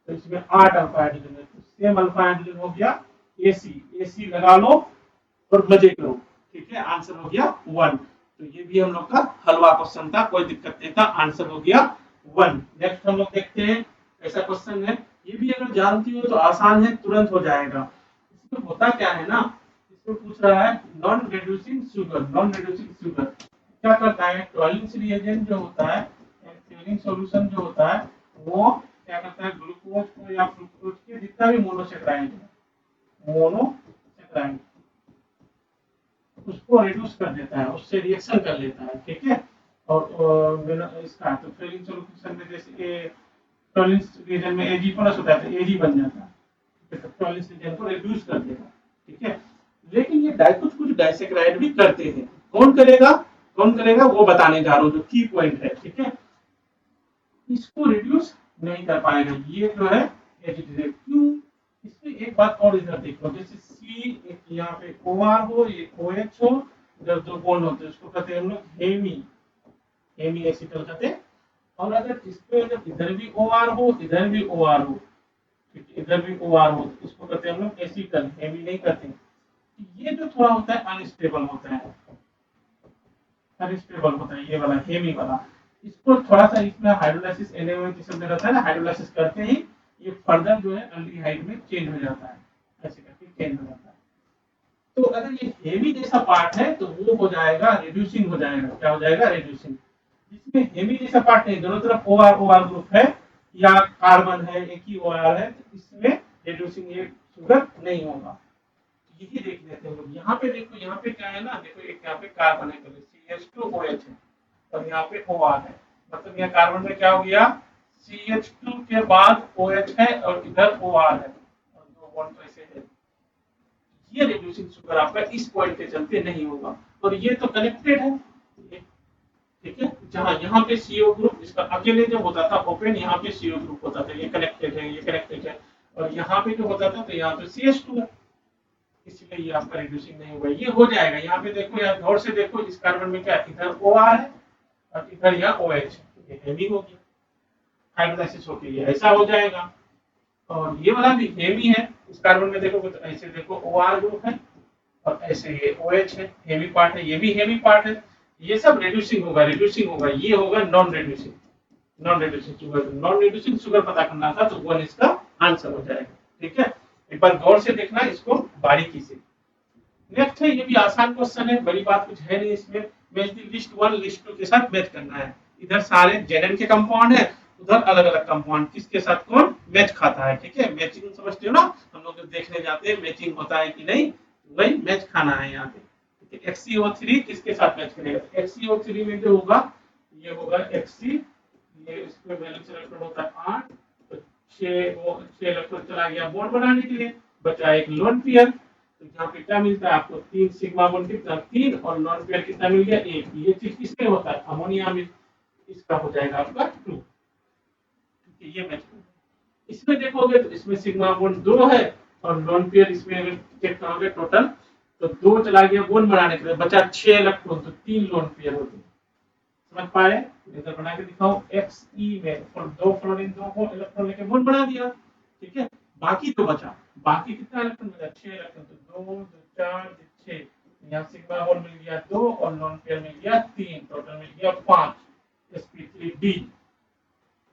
तो इसमें 8 अल्फा हाइड्रोजन है। तो सेम अल्फा हाइड्रोजन हो गया AC लगा लो और मजे करो, ठीक है? आंसर हो गया 1। तो ये भी हम लोग का हलवा क्वेश्चन था, कोई दिक्कत नहीं था, आंसर हो गया 1। नेक्स्ट हम लोग देखते हैं, ऐसा क्वेश्चन है, ये भी अगर जानती हो तो आसान है, तुरंत हो जाएगा। इसमें होता क्या है ना, इसमें पूछ रहा है non reducing sugar. Non reducing sugar क्या करता है? टॉयलेंस रिएजेंट जो होता है, ट्वेलिंग सॉल्यूशन जो होता है, वो क्या करता है? ग्लूकोज को या फ्रुक्टोज के जितना भी मोनोसेक्राइड है, मोनोसेक्राइड उसको रिड्यूस कर देता है, उससे रिएक्शन कर लेता है, ठीक है? और इसका तो ट्वेलिंग सॉल्यूशन में जैसे कि टॉयलेंस रीजन में Ag प्लस होता है तो Ag बन जाता है, टॉयलेंस रीजन को रिड्यूस कर देगा, ठीक है? लेकिन ये कुछ डाइसेक्राइड भी करते हैं। कौन करेगा? कौन करेगा वो बताने जा रहा हूँ, जो की पॉइंट है, ठीक है? इसको रिड्यूस नहीं कर पाएगा, ये जो है एजिटेटिव। क्यों? इसमें एक बात और इधर देखो, जैसे C एक यहाँ पे OR हो, ये OH हो, इधर दो बॉन्ड होते हैं, उसको कहते हैं हम लोग हेमी एसिटल कहते हैं। और अगर इसमें अगर इधर भी OR हो इधर भी OR हो, ठीक है, इधर भी OR हो, तो इसको कहते हैं हम लोग एसिटल, हेमी नहीं कहते। ये जो थोड़ा होता है अनस्टेबल होता है, अनस्टेबल होता है, ये वाला हेमी वाला। इसको थोड़ा सा इसमें हाइड्रोलाइसिस NaOH सब में रहता है ना, हाइड्रोलाइसिस करते ही ये फर्दर जो है अल्डिहाइड में चेंज हो जाता है, ऐसे करके चेंज हो जाता है। तो अगर ये हेमी जैसा पार्ट है तो वो हो जाएगा रिड्यूसिंग, हो जाएगा, क्या हो जाएगा? रिड्यूसिंग। इसमें हेमी जैसा पार्ट नहीं, दोनों तरफ OR ग्रुप है या कार्बन है, एक ही OR है, तो इसमें रिड्यूसिंग ये शुगर नहीं होगा। यही देख लेते हैं लोग। यहाँ पे देखो, यहाँ पे क्या है ना, देखो एक यहाँ पे कार्बन है, CH2OH है और यहाँ पे OR है, मतलब यहाँ कार्बन में क्या हो गया? CH2 के बाद OH है और इधर OR है और दो बॉन्ड तो ऐसे है। ये रिड्यूसिंग शुगर आपका इस पॉइंट के चलते नहीं होगा। और ये तो कनेक्टेड है, ठीक है? जहां यहाँ पे CO ग्रुप इसका अकेले जब होता था ओपन, यहाँ पे CO ग्रुप होता था, ये कनेक्टेड है, ये कनेक्टेड है, और यहाँ पे जो होता था तो यहाँ पे CH2 है, इसलिए ये आपका रिड्यूसिंग नहीं होगा। ये हो जाएगा। यहाँ पे देखो, यहाँ गौर से देखो, इस कार्बन में क्या इधर OR है और इधर यहाँ OH, ये हेमी हो गया, हाइड्रोलाइसिस होके ये ऐसा हो जाएगा। और ये वाला भी हेमी है, इस कार्बन में देखोगे तो ऐसे देखो OR ग्रुप है और ऐसे ये OH है, हेमी पार्ट है, ये भी हेमी पार्ट है। ये सब रिड्यूसिंग होगा, रिड्यूसिंग होगा, ये होगा non reducing, non reducing sugar. Non reducing sugar पता करना था तो 1 इसका आंसर हो जाएगा, ठीक है? एक बार गौर से देखना इसको बारीकी से। नेक्स्ट है, ये भी आसान क्वेश्चन है, बड़ी बात कुछ है नहीं इसमें। मैच द लिस्ट 1 लिस्ट 2 के साथ मैच करना है। इधर सारे जेनन के कंपाउंड है, उधर अलग अलग कंपाउंड, किसके साथ कौन मैच खाता है, ठीक है? मैचिंग समझते हो ना, हम लोग देखने जाते हैं मैचिंग होता है कि नहीं, वही मैच खाना है यहाँ पे। XCO3 किसके साथ मैच करेगा? XCO3 में जो होगा ये होगा XC, ये इसमें वैलेंस इलेक्ट्रॉन होता है 8, तो 6 इलेक्ट्रॉन चला गया बॉन्ड बनाने के लिए, बचा एक लोन पेयर। तो यहाँ पे क्या मिलता है आपको? 3 सिग्मा बॉन्ड कितना? 3, और नॉन पेयर कितना मिल गया? 1। ये चीज किसमें होता है? अमोनिया में। इसका हो जाएगा आपका 2, ठीक है? ये मैच इसमें देखोगे तो इसमें सिग्मा बॉन्ड 2 है और नॉन पेयर इसमें अगर चेक करोगे टोटल तो 2 चला गया बॉन्ड बनाने के लिए, बचा 6 इलेक्ट्रॉन, तो 3 लोन पेयर होते हैं। समझ पाए? इधर बना के दिखाओ, Xe में और 2 फ्लोरीन 2 को इलेक्ट्रॉन लेके बॉन्ड बना दिया, ठीक है? बाकी तो बचा, बाकी कितना इलेक्ट्रॉन मिला, 6 इलेक्ट्रॉन, तो 2 2 4 6, यहाँ सिग्मा बॉन्ड मिल गया 2 और लॉन पेयर मिल गया 3, टोटल मिल गया 5 sp3d।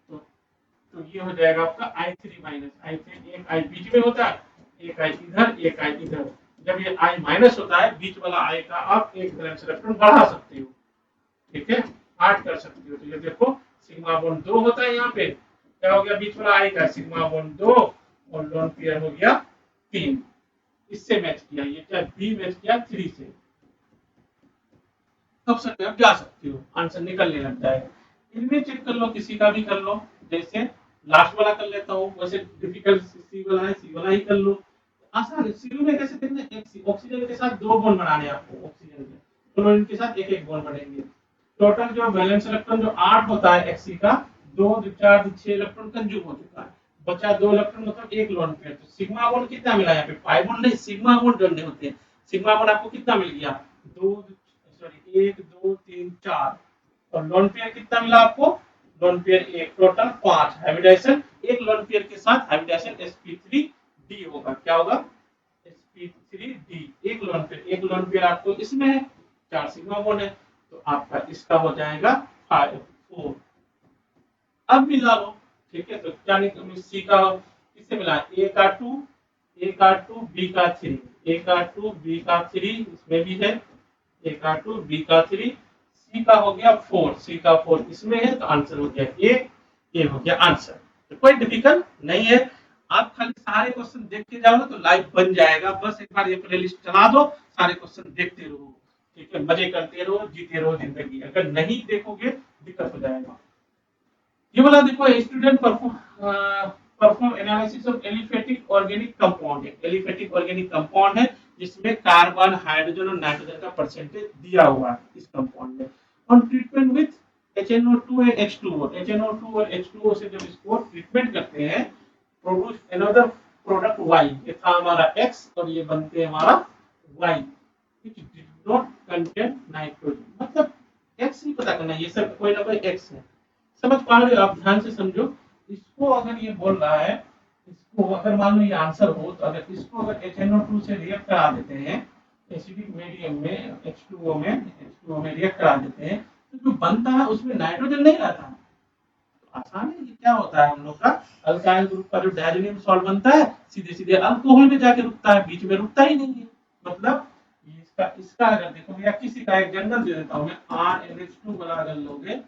तो ये हो जाएगा आपका I3 माइनस I3, एक I बीच में होता है, एक I इधर, एक I इधर। जब ये I माइनस होता है, बीच वाला I का आप एक वैलेंस इलेक्ट्रॉन बढ़ा सकते हो, ठीक है, ऐड कर सकते हो। तो ये देखो सिग्मा बॉन्ड 2 होता है, यहाँ पे क्या हो गया, बीच वाला I का सिग्मा बॉन्ड 2 और लोन पेयर हो गया 3, इससे मैच किया, ये क्या बी मैच किया 3 से। ऑप्शन में आप जा सकते हो, आंसर निकलने लग जाएगा। इनमें चेक कर लो, किसी का भी कर लो, जैसे लास्ट वाला कर लेता हूँ, वैसे डिफिकल्ट सी वाला है, सी वाला ही कर लो, आसान है। सी में कैसे देखना, एक ऑक्सीजन के साथ 2 बॉन्ड बनाने हैं आपको, ऑक्सीजन के क्लोरीन के साथ एक एक बॉन्ड बनेंगे। टोटल जो वैलेंस इलेक्ट्रॉन जो 8 होता है एक्सी का, 2 2 4 2 6 इलेक्ट्रॉन कंज्यूम हो चुका है, बचा 2 इलेक्ट्रॉन, मतलब एक लोन पेयर। तो सिग्मा बॉन्ड कितना मिला यहाँ पे, पाई बॉन्ड नहीं, सिग्मा बॉन्ड जोड़ने होते हैं। सिग्मा बॉन्ड आपको कितना मिल गया, 2 सॉरी 1 2 3 4, और लोन पेयर कितना मिला आपको, लोन पेयर एक, टोटल 5 हाइब्रिडाइजेशन, एक लोन पेयर के साथ हाइब्रिडाइजेशन sp3d होगा, क्या होगा sp3d, एक लोन पेयर आपको इसमें है, 4 सिग्मा बॉन्ड है, तो आपका इसका हो जाएगा 5 4। अब मिला लो, ठीक है, तो क्या निकल सी का किससे मिला, ए का 2, ए का 2 बी का 3, ए का 2 बी का 3 इसमें भी है, ए का 2 बी का 3, सी का हो गया 4, सी का 4 इसमें है, तो आंसर हो गया ए हो गया आंसर। तो कोई डिफिकल्ट नहीं है, आप खाली सारे क्वेश्चन देखते जाओ तो लाइफ बन जाएगा। बस एक बार ये प्लेलिस्ट चला दो, सारे क्वेश्चन देखते रहो, ठीक है, मजे करते रहो, जीते रहो जिंदगी। अगर नहीं देखोगे दिक्कत हो जाएगा। ये वाला देखो, student perform analysis of aliphatic organic compound है, एलिफेटिक ऑर्गेनिक कंपाउंड है जिसमें कार्बन हाइड्रोजन और नाइट्रोजन का परसेंटेज दिया हुआ है इस कंपाउंड में। On treatment with HNO2 and H2O, HNO2 और H2O से जब इसको ट्रीटमेंट करते हैं, प्रोड्यूस अनदर प्रोडक्ट Y, ये था हमारा X और ये बनते हैं हमारा Y, which did not contain nitrogen। मतलब X ही पता करना, ये सब कोई ना कोई X है, समझ पा रहे हो आप, ध्यान से समझो। इसको अगर ये बोल रहा है, इसको अगर मान लो ये आंसर हो, तो अगर इसको अगर HNO2 से रिएक्ट करा देते हैं एसिडिक मीडियम में, H2O में रिएक्ट करा देते हैं, तो जो बनता है उसमें नाइट्रोजन नहीं रहता। तो आसान है, ये क्या होता है हम लोग का अल्काइल ग्रुप का जो डायजोनियम सॉल्ट बनता है, सीधे सीधे अल्कोहल में जाके रुकता है, बीच में रुकता ही नहीं है। मतलब इसका इसका अगर देखो, या किसी का एक जनरल दे देता हूं मैं, RNH2 वाला अगर लोगे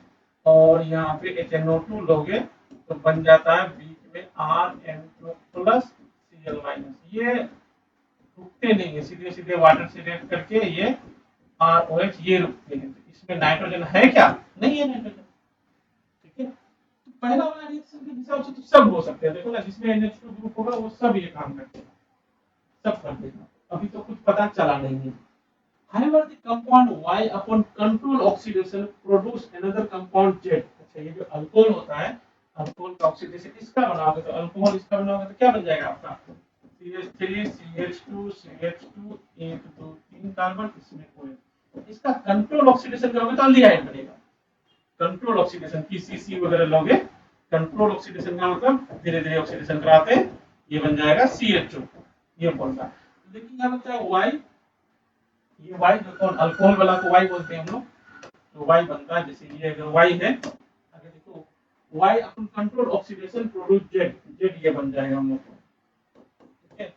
और यहाँ पे HNO2 लोगे, तो बन जाता है बीच में RN2 प्लस Cl माइनस, ये रुकते नहीं है, सीधे सीधे वाटर से रिएक्ट करके ये ROH ये रुकते हैं। तो इसमें नाइट्रोजन है क्या, नहीं है नाइट्रोजन, ठीक है। तो पहला वाला रिएक्शन के हिसाब से तो सब हो सकते हैं, देखो ना, जिसमें NH2 ग्रुप होगा वो सब ये काम करते हैं, सब कर देगा। अभी तो कुछ पता चला नहीं है। However, the compound Y upon control oxidation produce another compound Z। अच्छा, ये जो अल्कोहल होता है, अल्कोहल का ऑक्सीडेशन इसका बनाओगे तो अल्कोहल इसका बनाओगे तो क्या बन जाएगा आपका, CH3 CH2 CH2 1 2 3 कार्बन, इसमें कोई, इसका कंट्रोल ऑक्सीडेशन करोगे तो अल्डिहाइड बनेगा। कंट्रोल ऑक्सीडेशन PCC वगैरह लोगे, कंट्रोल ऑक्सीडेशन का मतलब धीरे धीरे ऑक्सीडेशन कराते हैं, ये बन जाएगा CH2, ये बोलता है। लेकिन क्या बचता है Y, ये Y जो कौन अल्कोहल वाला को Y बोलते हैं हम लोग, तो Y बनता है, जैसे ये अगर Y है, अगर देखो Y अपन control oxidation produce Z, Z ये बन जाएगा हम लोग को, ठीक है।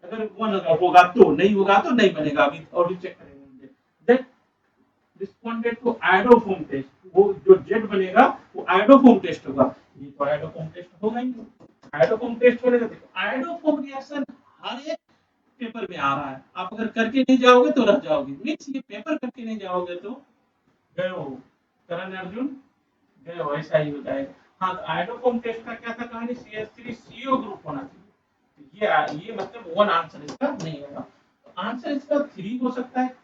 अगर वन अगर होगा तो, नहीं होगा तो नहीं बनेगा, अभी और भी चेक करेंगे। दैट रिस्पोंडेड टू आयोडोफोम टेस्ट, वो जो Z बनेगा वो आयोडोफोम टेस्ट होगा, ये तो आयोडोफोम टेस्ट होगा ही। आयोडोफोम टेस्ट होने का देखो, आयोडोफोम रिएक्शन हर एक पेपर में आ रहा है, आप अगर करके नहीं जाओगे तो रह जाओगे, मीन्स ये पेपर करके नहीं जाओगे तो गए हो, करण अर्जुन गए हो, ऐसा ही हो जाएगा। हाँ, तो आयोडोफोम टेस्ट का क्या था कहानी, CH3CO ग्रुप होना चाहिए, ये मतलब वन आंसर इसका नहीं होगा। तो आंसर इसका 3 हो सकता है,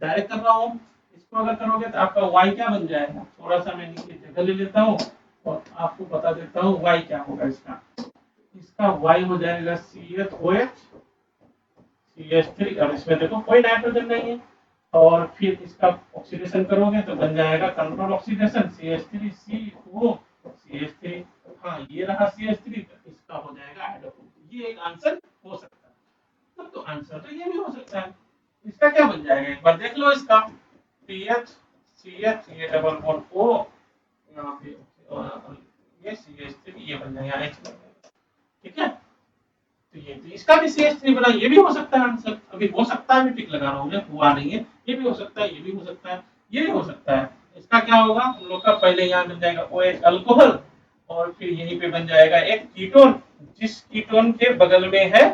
डायरेक्ट कर रहा हूँ। इसको अगर करोगे तो आपका Y क्या बन जाएगा, थोड़ा सा मैं नीचे जगह ले लेता हूँ और आपको बता देता हूँ Y क्या होगा इसका। इसका Y हो जाएगा CH3, और इसमें देखो कोई नाइट्रोजन नहीं है, और फिर इसका ऑक्सीडेशन करोगे तो बन जाएगा कंट्रोल ऑक्सीडेशन CH3CO CH3। हाँ, ये रहा CH3, तो इसका हो जाएगा हाइड्रोफोबिक, ये एक आंसर हो सकता है। तब तो आंसर तो ये भी हो सकता है। इसका क्या बन जाएगा, एक बार देख लो इसका। पीएच सीएच ये डबल बॉन्ड ओ यहाँ पे और ये CH3 ये बन जाएगा H बन जाएगा। ठीक है, तो ये तो इसका भी CH3 बना, ये भी हो सकता है आंसर। अभी हो सकता है, मैं टिक लगा रहा हूँ, हुआ नहीं है। ये भी हो सकता है, ये भी हो सकता है, ये भी हो सकता है। इसका क्या होगा, हम लोग का पहले यहाँ बन जाएगा OH अल्कोहल और फिर यहीं पे बन जाएगा एक कीटोन, जिस कीटोन के बगल में है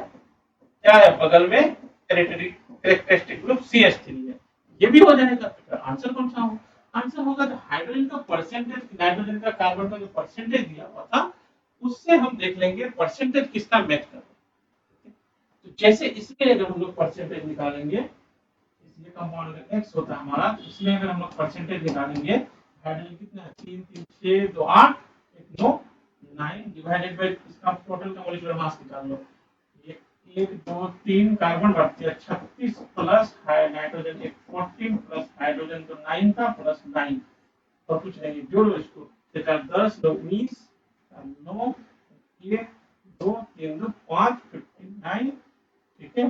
क्या है, बगल में कैरेक्टरिस्टिक ग्रुप CH3 है। ये भी हो जाएगा। तो आंसर कौन सा होगा, आंसर होगा तो हाइड्रोजन का परसेंटेज, नाइट्रोजन का कार्बन का जो परसेंटेज दिया हुआ था उससे हम देख लेंगे परसेंटेज किसका मैच कर रहा है। तो जैसे इसके अगर हम लोग परसेंटेज निकालेंगे, इसलिए कंपाउंड अगर X होता है हमारा, तो इसमें अगर हम लोग परसेंटेज निकालेंगे, हाइड्रोजन कितना है 3 3 6 2 8 1 9 9 डिवाइडेड बाय इसका टोटल का मॉलिक्यूलर मास निकाल लो। एक 1 2 3 कार्बन बढ़ते हैं 36 प्लस नाइट्रोजन एक 14 प्लस हाइड्रोजन तो 9 था प्लस 9 और कुछ नहीं, जोड़ो इसको, 10 19 9 1 2 3 2 5 59। ठीक है,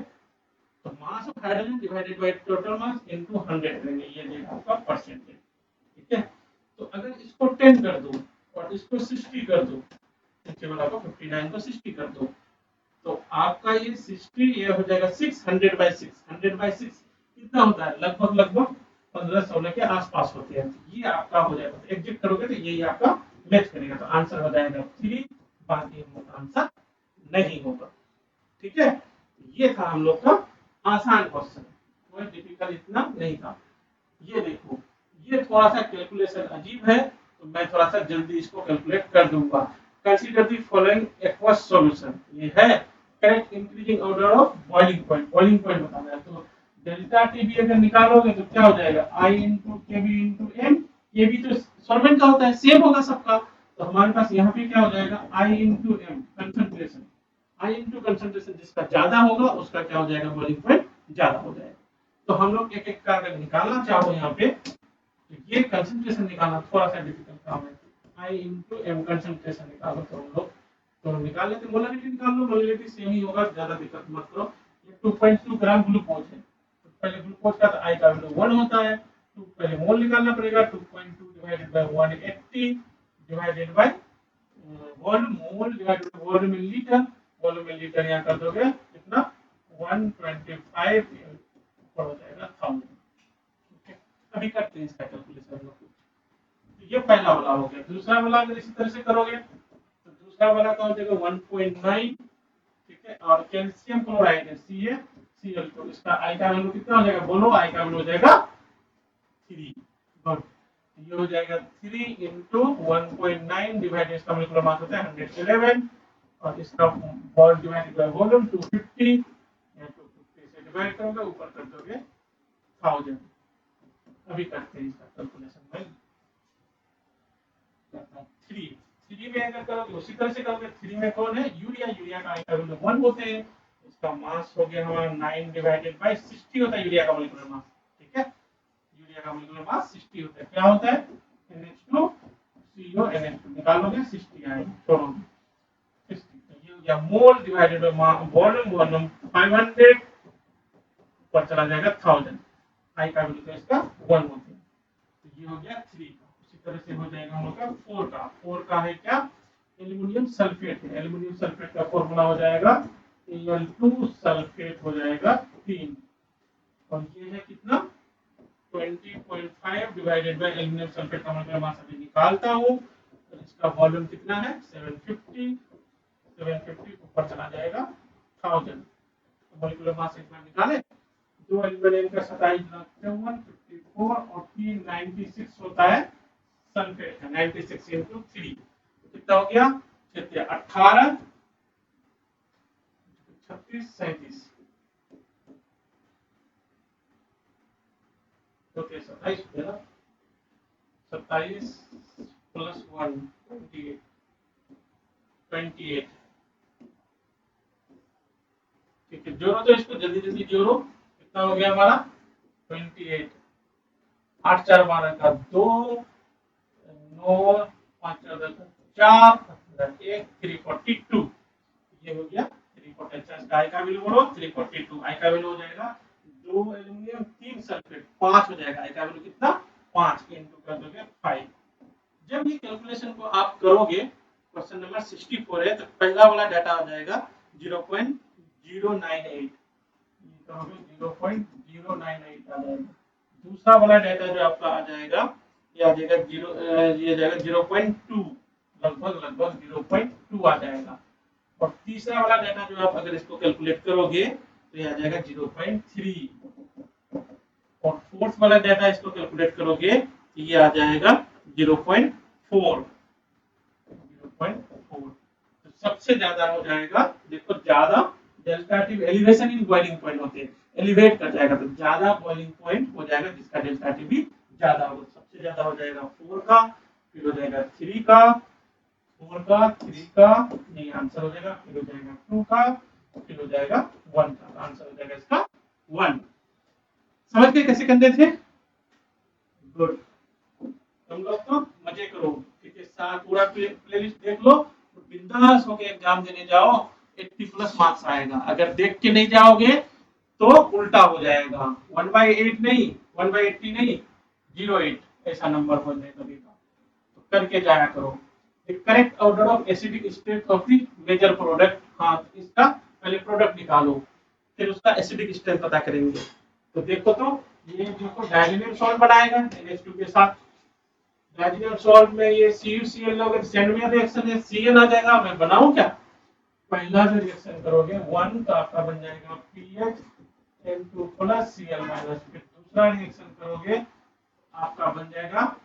तो mass of hydrogen divided by total mass into 100 करेंगे, ये देगा आपका परसेंटेज। ठीक है, तो अगर इसको 10 कर दो और इसको 60 कर दो, नीचे वाला को 59 को 60 कर दो, तो आपका ये 60 ये हो जाएगा 600 बाय 6, 100/6 कितना होता है, लगभग लगभग 15-16 के आसपास होते हैं। तो ये आपका हो जाएगा, तो एग्जिट करोगे तो यही आपका मैच करेगा, तो आंसर हो जाएगा 3, बाकी आंसर नहीं होगा। ठीक है, ये था हम लोग का आसान क्वेश्चन, कोई डिफिकल्ट इतना नहीं था। ये देखो, ये थोड़ा सा कैलकुलेशन अजीब है, तो मैं थोड़ा सा जल्दी इसको कैलकुलेट कर दूंगा। Consider the following aqueous solution, ये है correct increasing order of boiling point, boiling point बताना है। तो डेल्टा टीबी अगर निकालोगे तो क्या हो जाएगा, आई इंटू केबी इंटू एम, ये भी तो सॉल्वेंट का होता है, सेम होगा सबका। तो हमारे पास यहाँ पे क्या हो जाएगा, आई इंटू एम कंसंट्रेशन, आई इंटू कंसंट्रेशन जिसका ज्यादा होगा उसका क्या हो जाएगा, बॉइलिंग पॉइंट ज्यादा हो जाएगा। तो हम लोग एक एक का अगर निकालना चाहो यहाँ पे, तो ये कंसंट्रेशन निकालना थोड़ा सा डिफिकल्ट काम है। आई इंटू एम कंसंट्रेशन निकालो तो हम लोग तो निकाल लेते, मोलरिटी निकाल लो, मोलरिटी सेम ही होगा, ज्यादा दिक्कत मत करो। ये 2.2 ग्राम ग्लूकोज है, तो पहले ग्लूकोज का तो आई का वैल्यू 1 होता है, तो पहले मोल निकालना पड़ेगा, 2.2 divided by 180 divided by volume, mole divided by volume in litre, volume in litre यहाँ कर दोगे कितना 125 ऊपर हो जाएगा 1000। ठीक है, अभी करते हैं इसका कैलकुलेशन लोग। तो ये पहला वाला हो गया। दूसरा वाला अगर इसी तरह से करोगे तो दूसरा वाला का हो जाएगा 1.9। ठीक है, और कैल्शियम क्लोराइड है CaCl, तो इसका आई का वैल्यू कितना हो जाएगा, बोलो, आई का वैल्यू हो जाएगा 3। गुड, ये हो जाएगा 3 इंटू 1.9 डिवाइड, इसका मॉलिक्यूलर मास होता है 111 और इसका वॉल्यूम डिवाइडेड बाय वॉल्यूम 250, या 250 से डिवाइड करोगे ऊपर कर दोगे 1000। अभी करते हैं इसका कैलकुलेशन में, थ्री थ्री में अगर करोगे उसी तरह से करोगे। थ्री में कौन है, यूरिया, यूरिया का आई का वैल्यू 1 होते हैं, इसका मास हो गया हमारा 9 डिवाइडेड बाय 60 होता है यूरिया का मॉलिक्यूलर मास। ठीक है, यूरिया का मॉलिक्यूलर मास 60 होता है, क्या होता है NH2 CO NH2 निकालोगे 60 आएगा, छोड़ोगे 60, तो ये हो गया मोल डिवाइडेड बाय वॉल्यूम, वॉल्यूम 500 ऊपर चला जाएगा 1000, आई का वैल्यू तो इसका 1 होता है। तो ये हो गया 3 का। उसी तरह से हो जाएगा हम लोग का 4 का। 4 का है क्या, एल्युमिनियम सल्फेट है, एल्युमिनियम सल्फेट का फॉर्मूला हो जाएगा Al2 सल्फेट हो जाएगा 3, और ये है कितना 20.5 डिवाइडेड बाय एल्युमिनियम सल्फेट का मॉलिक्यूलर मास अभी निकालता हूं, तो इसका वॉल्यूम कितना है 750, 750 ऊपर चला जाएगा 1000। तो मॉलिक्यूलर मास एक बार निकाले, दो एल्युमिनियम का 2754 और 396 होता है सल्फेट का, 96 इंटू 3 कितना हो गया, कितने 18 36 37, ओके 27 हो गया, 27 प्लस 1 28 28। ठीक है, जोड़ो तो इसको जल्दी जल्दी जोड़ो, कितना हो गया हमारा 28, 8 4 12 का 2, 9 5 4 4 1 342, ये हो गया पोटेंशियल का आई का वैल्यू बोलो 342, आई का वैल्यू हो जाएगा 2 एल्युमिनियम 3 सल्फेट 5 हो जाएगा, आई का वैल्यू कितना 5 इनटू कर दोगे 5। जब ये कैलकुलेशन को आप करोगे, क्वेश्चन नंबर 64 है, तो पहला वाला डाटा आ जाएगा 0.098, ये कहोगे 0.098 आ जाएगा। दूसरा वाला डाटा जो आपका आ जाएगा ये आ जाएगा 0.2, लगभग 0.2 आ जाएगा। और तीसरा वाला डाटा जो आप अगर इसको कैलकुलेट करोगे तो ये आ जाएगा 0.3, और फोर्थ वाला डाटा इसको कैलकुलेट करोगे तो ये आ जाएगा 0.4। तो सबसे ज्यादा हो जाएगा, देखो ज्यादा delta T elevation in boiling point होते हैं, एलिवेट कर जाएगा तो ज्यादा बॉइलिंग पॉइंट हो जाएगा जिसका डेल्टा टी भी ज्यादा होगा। सबसे ज्यादा हो जाएगा 4 का, फिर हो जाएगा 3 का, 4 का, 3 का, ये आंसर हो जाएगा, फिर हो जाएगा 2 का, फिर हो जाएगा 1 का, आंसर हो जाएगा इसका 1। समझ गए कैसे करते थे? गुड। तुम लोग तो मजे करो, ठीक है, साथ पूरा प्लेलिस्ट देख लो, तो बिंदास होके एग्जाम देने जाओ, 80+ मार्क्स आएगा। अगर देख के नहीं जाओगे तो उल्टा हो जाएगा, 1/8 नहीं, 1/80 नहीं, 0.8 ऐसा नंबर बन जाएगा। तो करके जाया करो। The correct order of acidic state of the major product, हाँ इसका पहले प्रोडक्ट निकालो, फिर उसका एसिडिक स्टेट पता करेंगे। तो देखो तो ये देखो डायजोनियम सॉल्ट बनाएगा NH2 के साथ, डायजोनियम सॉल्ट में ये CuCl लोगे तो सेंडवियर रिएक्शन है, Cn आ जाएगा। मैं बनाऊं क्या? पहला जो रिएक्शन करोगे 1 तो आपका बन जाएगा PHN2 प्लस Cl माइनस, फिर दूसरा रिएक्शन करोगे आपका बन जाएगा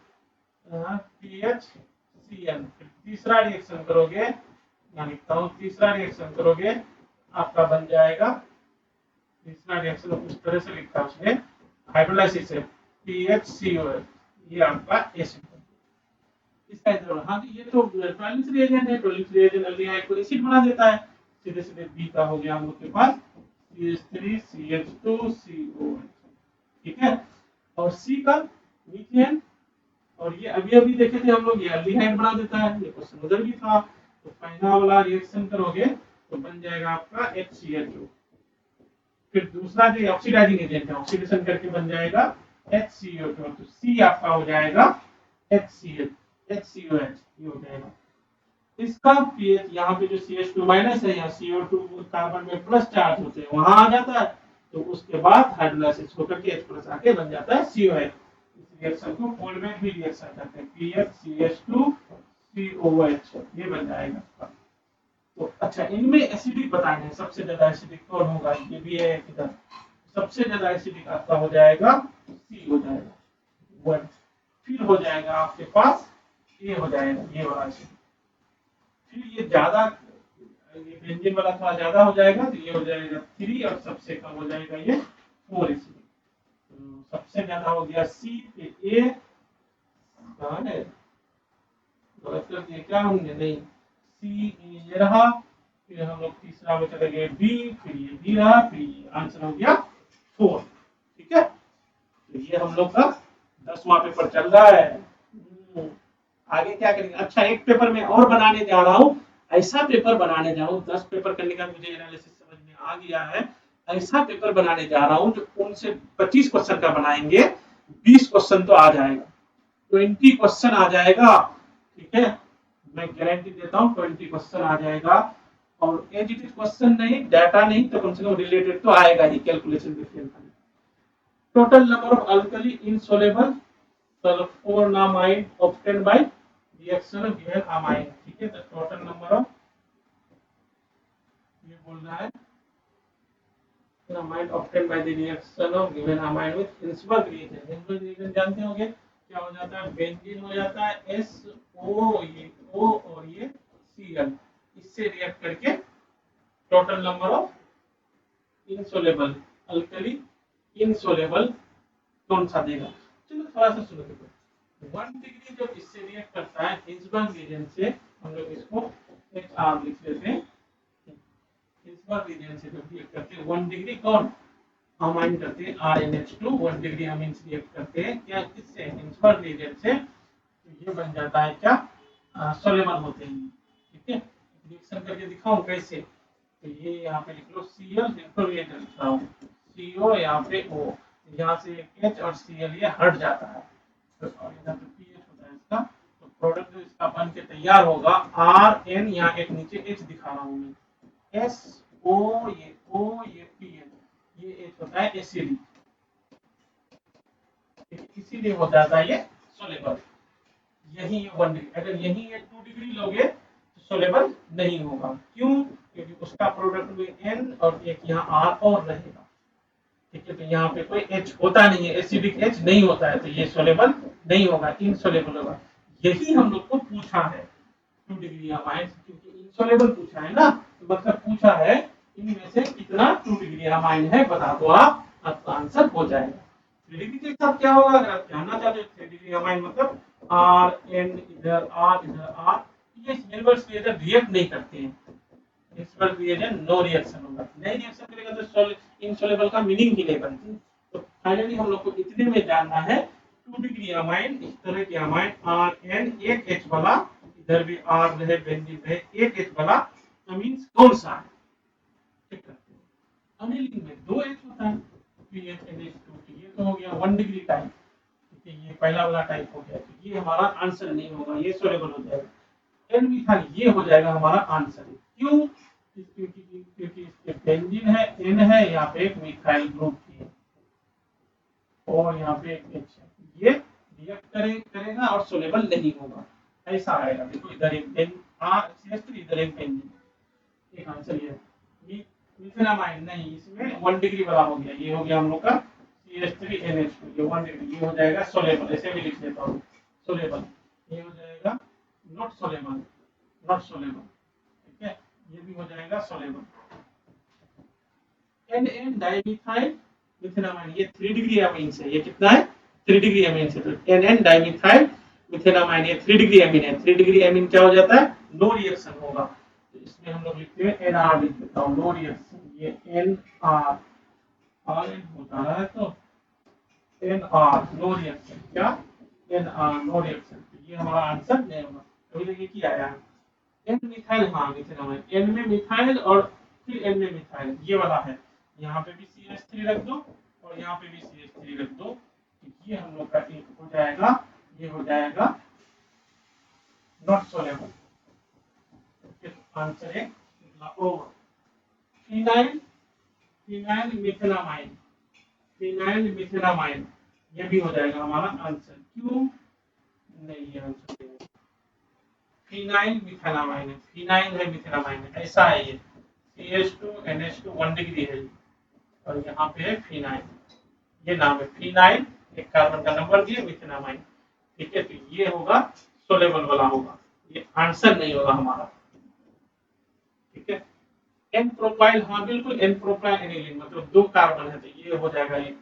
PHCl, फिर तीसरा रिएक्शन करोगे, मैं लिखता हूँ तीसरा रिएक्शन करोगे आपका बन जाएगा, तीसरा रिएक्शन उस तरह से लिखा उसने हाइड्रोलाइसिस है PHCOH, ये आपका एसिड इसका इधर। हाँ ये तो टॉयलेट रिएजेंट है, टॉयलेट रिएजेंट एल्डिहाइड को एसिड बना देता है, सीधे सीधे बी का हो गया हम लोग के पास CH3CH2COH, ठीक है। और सी का मीथेन, और ये अभी देखे थे हम लोग, ये एल्डिहाइड बना देता है, ये क्वेश्चन उधर भी था। तो पहला वाला रिएक्शन करोगे तो बन जाएगा आपका HCl2, फिर दूसरा जो ऑक्सीडाइजिंग एजेंट है ऑक्सीडेशन करके बन जाएगा HCO2, तो C आपका हो जाएगा HCl HCOH, ये हो जाएगा। इसका pH यहाँ पे जो CH2 माइनस है, यहाँ CO2 कार्बन में प्लस चार्ज होते हैं वहां आ जाता है, तो उसके बाद हाइड्रोलाइसिस होकर के H+ आके बन जाता है COH। इस रिएक्शन को कोलबैक भी रिएक्शन कहते हैं, PHCH2COH, ये बन जाएगा। तो अच्छा इनमें एसिडिक बताना है, सबसे ज्यादा एसिडिक कौन होगा, ये भी है इधर। सबसे ज्यादा एसिडिक आपका हो जाएगा सी हो जाएगा 1, फिर हो जाएगा आपके पास ये हो जाएगा ये वाला एसिडिक, फिर ये ज्यादा ये बेंजीन वाला थोड़ा ज्यादा हो जाएगा तो ये हो जाएगा 3, और सबसे कम हो जाएगा ये 4 एसिडिक। तो सबसे ज्यादा हो गया सी, फिर ए कहां है, गलत कर दिया क्या होंगे, नहीं सी ये रहा, फिर हम लोग तीसरा में चले गए बी, फिर ये बी रहा, फिर ये आंसर हो गया 4, ठीक है। तो ये हम लोग का 10वां पेपर चल रहा है। आगे क्या करेंगे? अच्छा एक पेपर में और बनाने जा रहा हूँ, ऐसा पेपर बनाने जा रहा हूँ, 10 पेपर करने का मुझे एनालिसिस समझ में आ गया है, ऐसा पेपर बनाने जा रहा हूँ जो उनसे 25 क्वेश्चन का बनाएंगे, 20 क्वेश्चन तो आ जाएगा, 20 क्वेश्चन आ जाएगा, ठीक है, मैं गारंटी देता हूँ 20 क्वेश्चन आ जाएगा। और एज इट इज क्वेश्चन नहीं, डाटा नहीं, तो कम से कम रिलेटेड तो आएगा ही, calculation different. Total number of alkali insoluble sulphonamide obtained by reaction of given amine, ठीक है। तो टोटल नंबर ऑफ, ये बोल रहा है amine obtained by the reaction of given amine with Hinsberg reagent. Hinsberg reagent जानते होंगे क्या हो जाता है, बेंजीन हो जाता है SO, ये O और ये Cl, इससे रिएक्ट करके total number of insoluble alkali insoluble कौन सा देगा। चलो थोड़ा सा सुनो, देखो 1 डिग्री जब इससे रिएक्ट करता है हिल्सबर्ग रिएजेंट से, हम लोग इसको HR लिख लेते हैं, हिल्सबर्ग रिएजेंट से जब रिएक्ट करते हैं 1 डिग्री कौन अमाइन करते हैं RNH2, 1 डिग्री अमीन से रिएक्ट करते हैं क्या इससे हिल्सबर्ग रिएजेंट से, तो ये बन जाता है क्या सोलेबल होते हैं, ठीक है। रिएक्शन करके दिखाऊं कैसे, तो ये यहाँ पे लिख लो Cl, सिंपल ये लिख रहा हूँ CO, यहाँ पे O, यहाँ से H और Cl ये हट जाता है, तो और इधर पे pH होता है इसका। तो प्रोडक्ट जो इसका बन के तैयार होगा RN, यहाँ एक नीचे H दिखा रहा हूँ मैं, SO, ये O, ये PH, ये H होता है एसिडिक, इसीलिए हो जाता है ये सोलेबल। यही 1 डिग्री, अगर यही ये 2 डिग्री लोगे तो सोलेबल नहीं होगा। क्यों? क्योंकि उसका प्रोडक्ट में N और एक यहाँ R और रहेगा। ठीक है, तो यहाँ पे कोई H होता नहीं है, एसिडिक H नहीं होता है, तो ये सोलेबल नहीं होगा, इनसोलेबल होगा। यही हम लोग को पूछा है 2 डिग्री अमाइन, क्योंकि इनसोलेबल पूछा है ना, तो मतलब पूछा है इनमें से कितना 2 डिग्री अमाइन है, बता दो आप, आपका आंसर हो जाएगा। 3 डिग्री के साथ क्या होगा, अगर आप जानना चाहते हो 3 डिग्री अमाइन मतलब R N इधर R, ये इनवर्स रिएक्शन रिएक्ट नहीं करते हैं, इनवर्स रिएक्शन नो रिएक्शन होगा, नहीं रिएक्शन करेगा तो इनसोलेबल का मीनिंग ही नहीं बनती। तो फाइनली हम लोग को इतने में जानना है 2 डिग्री अमाइन, इस तरह के अमाइन RN, एक H वाला, इधर भी R रहे, बेंजीन रहे, एक H वाला अमीन्स कौन सा है, ठीक है। अनिलिंग में 2 H होता है, PHNH2, ये तो हो गया 1 डिग्री टाइप, ठीक है, ये पहला वाला टाइप हो गया, तो ये हमारा आंसर नहीं होगा, ये सोलेबल हो जाएगा। एन मिथाइल ये हो जाएगा हमारा आंसर। क्यों? क्योंकि इसके बेंजीन है, एन है, यहाँ पे एक मिथाइल ग्रुप है और यहाँ पे एक H है, ये रिएक्ट करेगा और सोलेबल नहीं होगा, ऐसा आएगा। देखो इधर एक CH3, इधर एक बेंजीन, एक आंसर ये मिथेनामाइन नहीं, इसमें 1 डिग्री वाला हो गया, ये हो गया हम लोग का CH3NH2, ये 1 डिग्री, ये हो जाएगा सोलेबल, ऐसे भी लिख देता हूँ सोलेबल, ये हो जाएगा नॉट सोलेबल, ठीक है, ये भी हो जाएगा सोलेबल। NN डाइमिथाइल मिथेनामाइन, ये 3 डिग्री अमीन से, ये कितना है 3 डिग्री अमीन से, तो NN डाइमिथाइल मिथेनामाइन ये 3 डिग्री अमीन है, 3 डिग्री अमीन क्या हो जाता है, नो रिएक्शन होगा, तो इसमें हम लोग लिखते हैं NR, लिख देता हूं नो रिएक्शन, ये NR, RN होता है तो NR नो रिएक्शन, क्या NR नो रिएक्शन, तो ये हमारा आंसर नहीं होगा। अभी देखिए क्या आया है, एन मिथाइल, हाँ मिथेनामाइन, एन में मिथाइल और फिर एन में मिथाइल, ये वाला है, यहाँ पे भी CH3 रख दो और यहाँ पे भी CH3 रख दो, तो ये हम लोग का एक हो जाएगा, ये हो जाएगा नॉट सोलेबल, आंसर है over. Phenyl methenamine, phenyl methenamine, ये भी हो जाएगा हमारा आंसर। क्यों नहीं, ये आंसर नहीं, फिनाइल मिथेनामाइन है, फिनाइल है मिथेनामाइन है, ऐसा है ये CH2 NH2 1 डिग्री है, और यहाँ पे है फिनाइल, ये नाम है फिनाइल, एक कार्बन का नंबर दिए मिथेनामाइन, ठीक है, तो ये होगा सोलेबल वाला होगा, ये आंसर नहीं होगा हमारा, ठीक है। एन प्रोपाइल, हाँ बिल्कुल एन प्रोपाइल एनिलीन, मतलब 2 कार्बन है, तो ये हो जाएगा, ये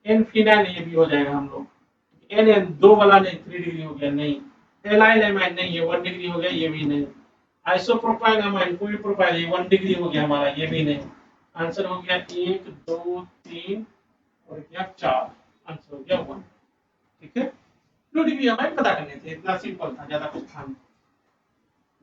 एन फिनाइल, ये भी हो जाएगा हम लोग, एन एन 2 वाला नहीं, 3 डिग्री हो गया नहीं, एलाइल एमाइन नहीं, ये 1 डिग्री हो गया, ये भी नहीं, आइसोप्रोपाइल अमाइन, कोई प्रोपाइल, ये 1 डिग्री हो गया हमारा, ये भी नहीं, आंसर हो गया 1 2 3 और क्या 4, आंसर हो गया 1, ठीक है। 2 डिग्री अमाइन पता करने थे, इतना सिंपल था, ज्यादा कुछ था नहीं।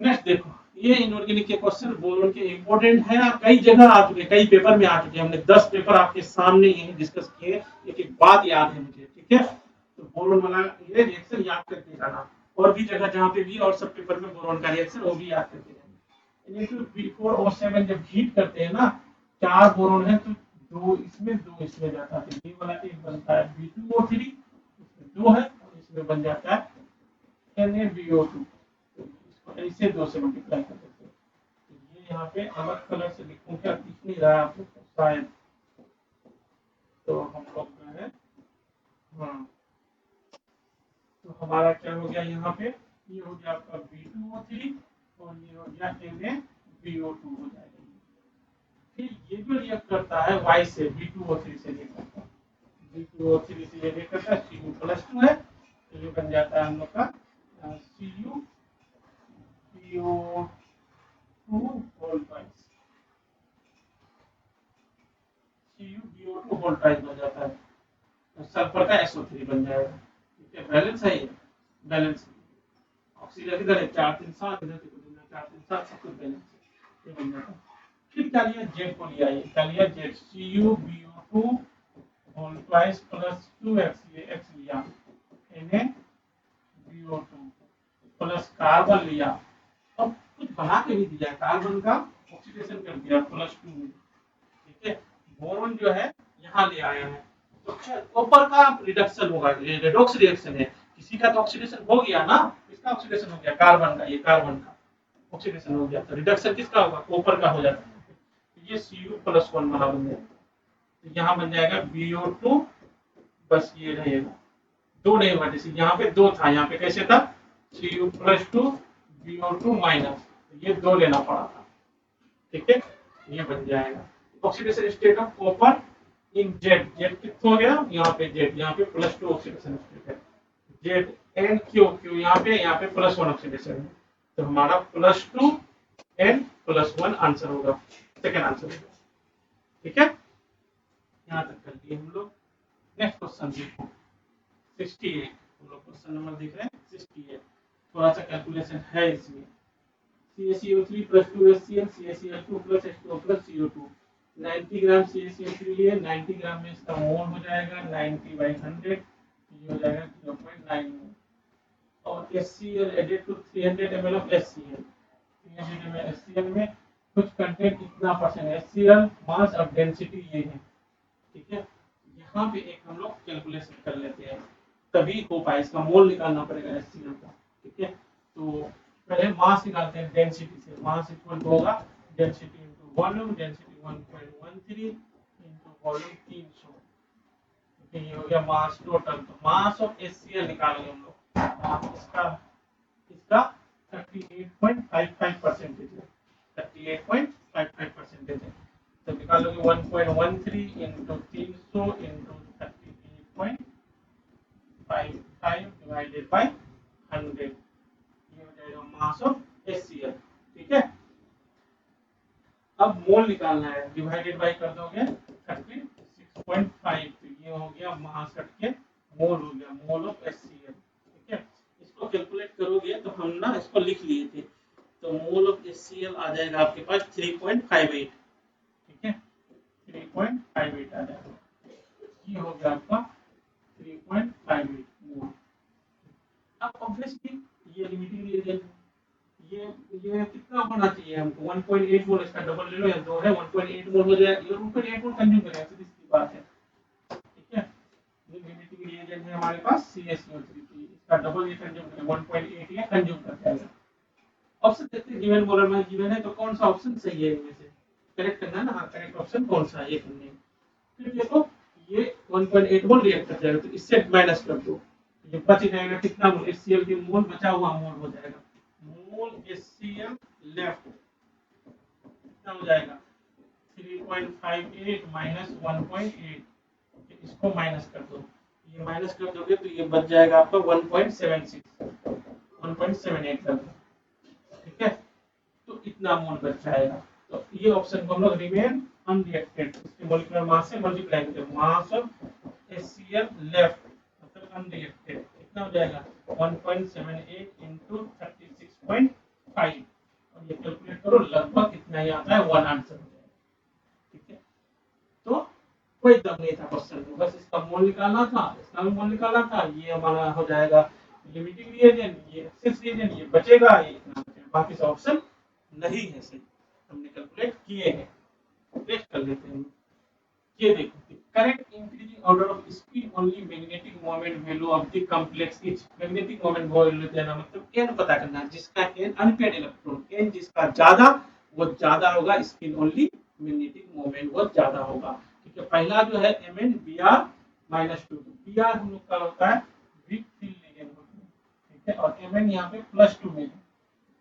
नेक्स्ट देखो, ये इनऑर्गेनिक के क्वेश्चन बोरोन के इंपॉर्टेंट है, कई जगह आ चुके, कई पेपर में आ चुके, हमने 10 पेपर आपके सामने ही डिस्कस किए, एक एक बात याद है मुझे, ठीक है। तो बोरोन वाला ये रिएक्शन याद करके जाना, और भी जगह जहाँ पे भी और सब पेपर में बोरोन का रिएक्शन वो भी याद करके जाना। ये तो B4O7 जब हीट करते हैं ना, 4 बोरोन है तो 2 इसमें 2 इसमें जाता है, ये वाला एक बनता है B2O3, इसमें 2 है और इसमें बन जाता है NaBO2, ऐसे 2 से मल्टीप्लाई कर देते हैं। तो ये यहाँ पे अलग कलर से लिखूं, क्या दिख नहीं रहा है आप लोग को शायद, तो हम लोग जो है, हाँ, तो हमारा क्या हो गया यहाँ पे, ये हो गया आपका B2O3 और ये हो गया NaBO2 हो जाएगा। फिर ये जो रिएक्ट करता है Y से, B2O3 से रिएक्ट करता है, B2O3 से ये रिएक्ट करता है, Cu+2 है, तो ये बन जाता है हम लोग का CuBO2 whole twice, CuBO2 whole twice बन जाता है, तो सल्फर का SO3 बन जाएगा, ठीक है। बैलेंस है ये, बैलेंस, ऑक्सीजन इधर है 4 3 7, इधर देखो 4 3 7, सब कुछ बैलेंस है, ये बन जाता है। फिर क्या लिया, जेड को लिया, ये क्या लिया, Z, CuBO2 whole twice plus 2x, ये x लिया, NaBO2 प्लस कार्बन लिया, अब कुछ बना के भी दिया, कार्बन का ऑक्सीडेशन कर दिया +2 में, ठीक है। बोरॉन जो है यहाँ ले आया है, तो कॉपर का रिडक्शन होगा, ये रेडॉक्स रिएक्शन है, किसी का तो ऑक्सीडेशन हो गया ना, इसका ऑक्सीडेशन हो गया, कार्बन का, ये कार्बन का ऑक्सीडेशन हो गया, तो रिडक्शन किसका होगा, कॉपर का हो जाता है, तो ये Cu+1 वाला बन गया, तो यहाँ बन जाएगा BO2, बस ये रहेगा, दो नहीं हुआ, जैसे यहाँ पे दो था, यहाँ पे कैसे था, Cu+2 BO2 माइनस, ये दो लेना पड़ा था, ठीक है, ये बन जाएगा oxidation state of copper in Z, Z कितना हो गया, यहाँ पे जेड, यहाँ पे +2 ऑक्सीडेशन स्टेट है, जेड एन क्यू, क्यू यहाँ पे +1 ऑक्सीडेशन है, तो हमारा +2 n+1 आंसर होगा, सेकेंड आंसर होगा, ठीक है, यहाँ तक कर लिए हम लोग। नेक्स्ट क्वेश्चन देखो 68, हम लोग क्वेश्चन नंबर देख रहे हैं 68, थोड़ा सा कैलकुलेशन है इसमें, CaCO3 + 2HCl, CaCl2 + H2O + CO2, 90 ग्राम CaCO3 लिए, 90 ग्राम में इसका मोल हो जाएगा 90/100, ये हो जाएगा 0.9 मोल, और HCl added to 300 ml of HCl, 300 ml HCl में कुछ कंटेंट इतना परसेंट HCl, मास और डेंसिटी ये है, ठीक है। यहाँ पे एक हम लोग कैलकुलेशन कर लेते हैं, तभी हो पाए, इसका मोल निकालना पड़ेगा HCl का, ठीक है। तो पहले मास निकालते हैं डेंसिटी से, मास इक्वल होगा density into volume, density 1.13 into volume 300, तो ये हो गया मास टोटल, तो मास ऑफ HCl निकालेंगे हम लोग, इसका 38.55% है, 38.55% है, तो निकालोगे 1.13 इनटू 300 इनटू 38.55 डिवाइडेड बाय 100, ये हो जाएगा मास ऑफ HCl, ठीक है। अब मोल निकालना है, डिवाइडेड बाय कर दोगे 36.5, तो ये हो गया मास कट के मोल हो गया, मोल ऑफ HCl, ठीक है। इसको कैलकुलेट करोगे तो हम ना इसको लिख लिए थे, तो मोल ऑफ HCl आ जाएगा आपके पास 3.58, ठीक है, 3.58 आ जाएगा, ये हो गया आपका 3.58 मोल। अब ऑब्वियसली ये लिमिटिंग रिएजेंट, ये कितना होना चाहिए हमको, 1.8 मोल, इसका डबल ले लो या 2 है, 1.8 मोल हो जाएगा, ये 1.8 मोल कंज्यूम करेगा, सीधी सी बात है, ठीक है। ये लिमिटिंग रिएजेंट है हमारे पास CaCO3, इसका डबल ये कंज्यूम करेगा, 1.8 ये कंज्यूम कर जाएगा। ऑप्शन देखते हैं, गिवन मॉडल में गिवन है, तो कौन सा ऑप्शन सही है इनमें से, करेक्ट करना है ना, हाँ करेक्ट ऑप्शन कौन सा है ये करने, फिर देखो ये 1.8 मोल रिएक्ट कर जाएगा, तो इससे माइनस कर दो, ये बच जाएगा कितना मोल, HCl के मोल, बचा हुआ मोल हो जाएगा, मोल HCl लेफ्ट कितना हो जाएगा 3.58 माइनस 1.8, इसको माइनस कर दो, ये माइनस कर दोगे तो ये बच जाएगा आपका 1.76, 1.78 कर दो, ठीक है, तो इतना मोल बच जाएगा, तो ये ऑप्शन को हम लोग रिमेन अनरिएक्टेड, इसके मॉलिक्यूलर मास से मल्टीप्लाई करते हैं, मास ऑफ HCl लेफ्ट मतलब अनरिएक्टेड कितना हो जाएगा 1.78 इनटू 36.5, और ये कैलकुलेट करो लगभग कितना ही आता है, 1 आंसर हो जाएगा, ठीक है। तो कोई दम नहीं था क्वेश्चन में, बस इसका मोल निकालना था, इसका भी मोल निकालना था, ये हमारा हो जाएगा लिमिटिंग रिएजेंट, ये एक्सेस रिएजेंट, ये बचेगा, ये इतना बचेगा, बाकी सब ऑप्शन नहीं है सही, हमने कैलकुलेट किए हैं। नेक्स्ट कर लेते हैं, ये देखो correct increasing order of speed only magnetic moment value of the complex is, magnetic moment value देना मतलब n पता करना है, जिसका n अनपेड इलेक्ट्रॉन, n जिसका ज्यादा वो ज्यादा होगा, स्पिन ओनली मैग्नेटिक मोमेंट वो ज्यादा होगा, ठीक है। पहला जो है Mn Br -2, Br हम लोग का होता है वीक फील्ड लिगेंड होता है, ठीक है, और Mn यहाँ पे +2 में है,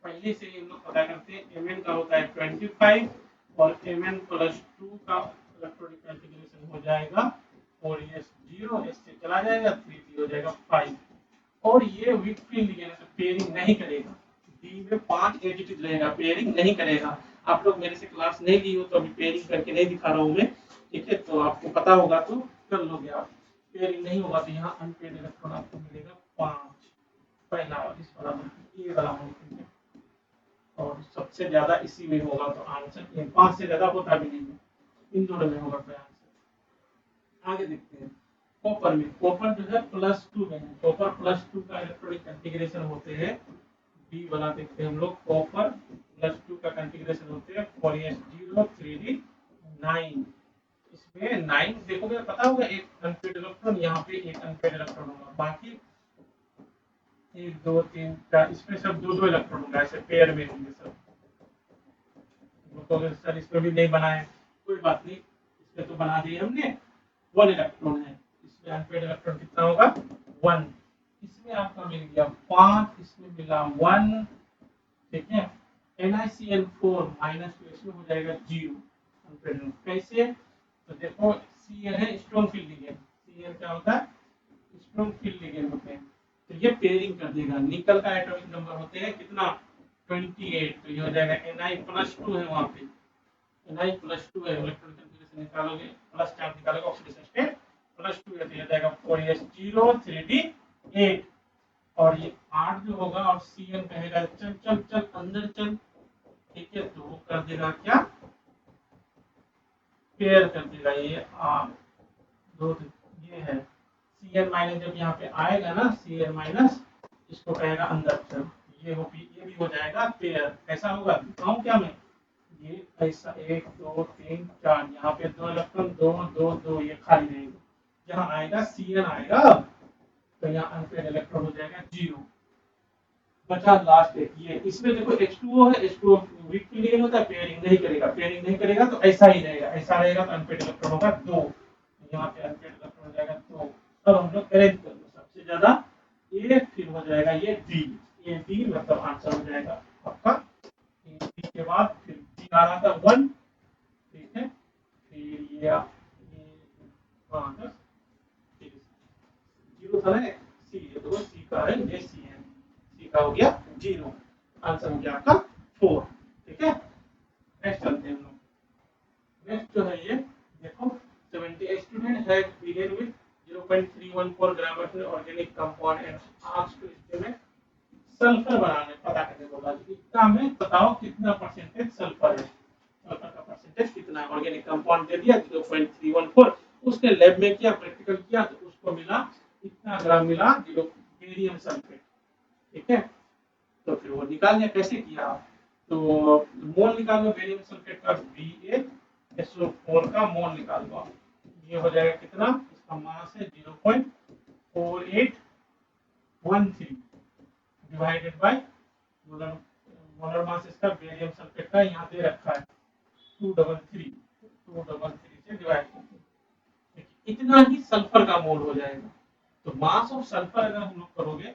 पहले से ही हम लोग पता करते हैं, Mn का होता है 25 और Mn +2 का इलेक्ट्रॉनिक कॉन्फ़िगरेशन हो जाएगा 4s 0, s से चला जाएगा 3p हो जाएगा 5, और ये वीक फील्ड लिगेंड है, पेयरिंग नहीं करेगा, D में 5 एडिटिव रहेगा, पेयरिंग नहीं करेगा। आप लोग मेरे से क्लास नहीं ली हो तो अभी पेयरिंग करके नहीं दिखा रहा हूँ मैं, ठीक है, तो आपको पता होगा तो कर लोगे आप, पेयरिंग नहीं होगा तो यहाँ अनपेड इलेक्ट्रॉन आपको मिलेगा 5, पहला इस वाला ये वाला मॉलिक्यूल है, और सबसे ज्यादा इसी में होगा, तो आंसर 5 से ज्यादा होता भी नहीं है, इन दोनों में होगा तो आंसर। आगे देखते हैं कॉपर में। कॉपर जो है +2 में है, कॉपर +2 का इलेक्ट्रॉनिक कॉन्फ़िगरेशन होते हैं, बी वाला देखते हैं हम लोग। कॉपर +2 का कॉन्फ़िगरेशन होते हैं 4s0 3d9। इसमें 9 देखोगे पता होगा, एक अनपेड इलेक्ट्रॉन, यहाँ पे एक अनपेड इलेक्ट्रॉन होगा, बाकी 1 2 3 4 इसमें सब 2 इलेक्ट्रॉन होगा, ऐसे पेयर में होंगे सब। तो सर इसमें भी नहीं बनाए, कोई बात नहीं, इसमें तो बना दिए हमने। 1 इलेक्ट्रॉन है इसमें, अनपेड इलेक्ट्रॉन कितना होगा 1। इसमें आपका मिल गया 5, इसमें मिला 1, ठीक है। NiCl4 -2 इसमें हो जाएगा 0 अनपेड। कैसे, तो देखो Cl है स्ट्रॉन्ग फील्ड लिगेंड, Cl क्या होता है स्ट्रॉन्ग फील्ड लिगेंड होते हैं, तो ये पेयरिंग कर देगा। निकल का एटॉमिक नंबर होते हैं कितना 28, तो ये हो जाएगा Ni+2 है, वहां पे Ni+2 है, इलेक्ट्रॉन कॉन्फ़िगरेशन निकालोगे प्लस चार्ज निकालोगे, ऑक्सीडेशन स्टेट +2 है, तो ये जाएगा 4s0 3d8। और ये 8 जो होगा, और Cl कहेगा चल चल चल अंदर चल, ठीक है, तो वो कर देगा क्या पेयर कर देगा। ये दो, ये है Cl- जब यहाँ पे आएगा ना Cl-, इसको कहेगा अंदर चल, ये भी हो जाएगा पेयर। कैसा होगा दिखाऊं क्या मैं, ये ऐसा 1 2 3 4, यहाँ पे 2 इलेक्ट्रॉन 2 2 2, ये खाली रहेगा, जहाँ आएगा Cl आएगा, तो यहाँ अनपेड इलेक्ट्रॉन हो जाएगा 0। बचा लास्ट एक, ये इसमें देखो H2O है, H2O वीक फील्ड होता है, पेयरिंग नहीं करेगा, पेयरिंग नहीं करेगा तो ऐसा ही रहेगा, ऐसा रहेगा तो अनपेड इलेक्ट्रॉन होगा 2, यहाँ पे अनपेड इलेक्ट्रॉन हो जाएगा 2। अब हम लोग अरेंज कर लो, सबसे ज्यादा ए, फिर हो जाएगा ये डी, ये डी मतलब आंसर हो जाएगा आपका। डी के बाद फिर डी आ रहा था 1, ठीक है, फिर ये हाँ 10, 0 था ना, सी है तो सी का है, ये सी है, सी का हो गया 0, आंसर हो गया आपका 4, ठीक है। नेक्स्ट चलते हैं हम लोग। नेक्स्ट जो है ये देखो, 70 स्टूडेंट है begin with 0.314 gram of organic compound and asked to estimate sulphur बनाने पता करने बोला, इतना में बताओ कितना परसेंटेज सल्फर है, सल्फर का परसेंटेज कितना है। ऑर्गेनिक कंपाउंड दे दिया 0.314, उसके लैब में किया, प्रैक्टिकल किया, तो उसको मिला इतना ग्राम, मिला 0 बेरियम सल्फेट, ठीक है। तो फिर वो निकाल लिया, कैसे किया, तो मोल निकाल लो बेरियम सल्फेट का, BaSO4 का मोल निकाल लो, ये हो जाएगा कितना, इसका मास है 0.4813 divided by molar, molar mass इसका बेरियम सल्फेट का यहाँ दे रखा है 233 से डिवाइड करके, इतना ही सल्फर का मोल हो जाएगा। तो मास ऑफ सल्फर अगर हम लोग करोगे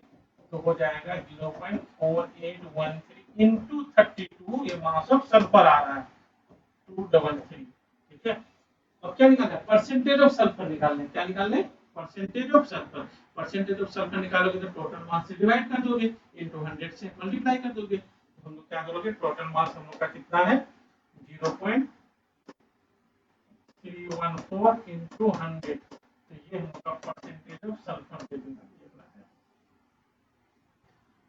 तो हो जाएगा 0.4813 इंटू 32, ये मास ऑफ सल्फर आ रहा है 233, ठीक है। अब क्या निकालना है, परसेंटेज ऑफ सल्फर निकालना है, क्या निकालना है percentage of sulphur. Percentage of sulphur निकालोगे तो टोटल मास से डिवाइड कर दोगे, इनटू 100 से मल्टीप्लाई कर दोगे, तो हम लोग क्या करोगे, टोटल मास हम लोग का कितना है 0.314 इंटू 100, तो ये हम लोग का परसेंटेज ऑफ सल्फर दे देगा।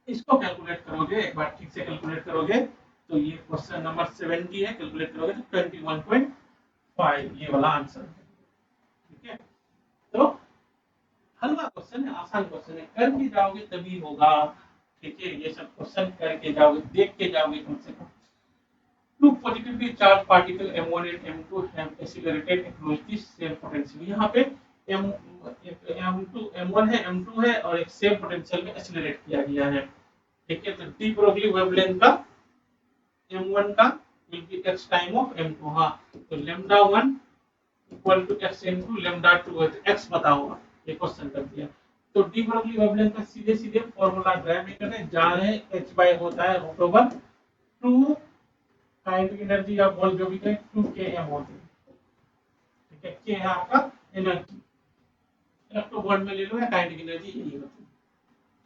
इसको कैलकुलेट करोगे, एक बार ठीक से कैलकुलेट करोगे, तो ये क्वेश्चन नंबर 70 है, कैलकुलेट करोगे तो 21.5 ये वाला आंसर, ठीक है। तो हलवा क्वेश्चन है, आसान क्वेश्चन है, करके जाओगे तभी होगा, ठीक है। ये सब क्वेश्चन करके जाओगे, देख के जाओगे कम से कम। Two positively charged particle M1 and M2 have accelerated across the same potential, यहाँ पे M2 M1 है, M2 है, और एक सेम पोटेंशियल में एक्सेलरेट किया गया है, ठीक है। तो डी ब्रोगली वेवलेंथ का m1 का will be x time of m2, हाँ, तो λ1 इक्वल टू x इनटू λ2 है, तो x बताओ, ये क्वेश्चन कर दिया। तो डी ब्रोगली वेवलेंथ का सीधे सीधे फार्मूला ड्राइव नहीं करना है, जा रहे हैं h बाय होता है √2 काइनेटिक एनर्जी या बॉल जो भी कहे 2km होती है, ठीक है। k है आपका एनर्जी, इलेक्ट्रोवोल्ट में ले लो, या काइनेटिक एनर्जी यही होती है,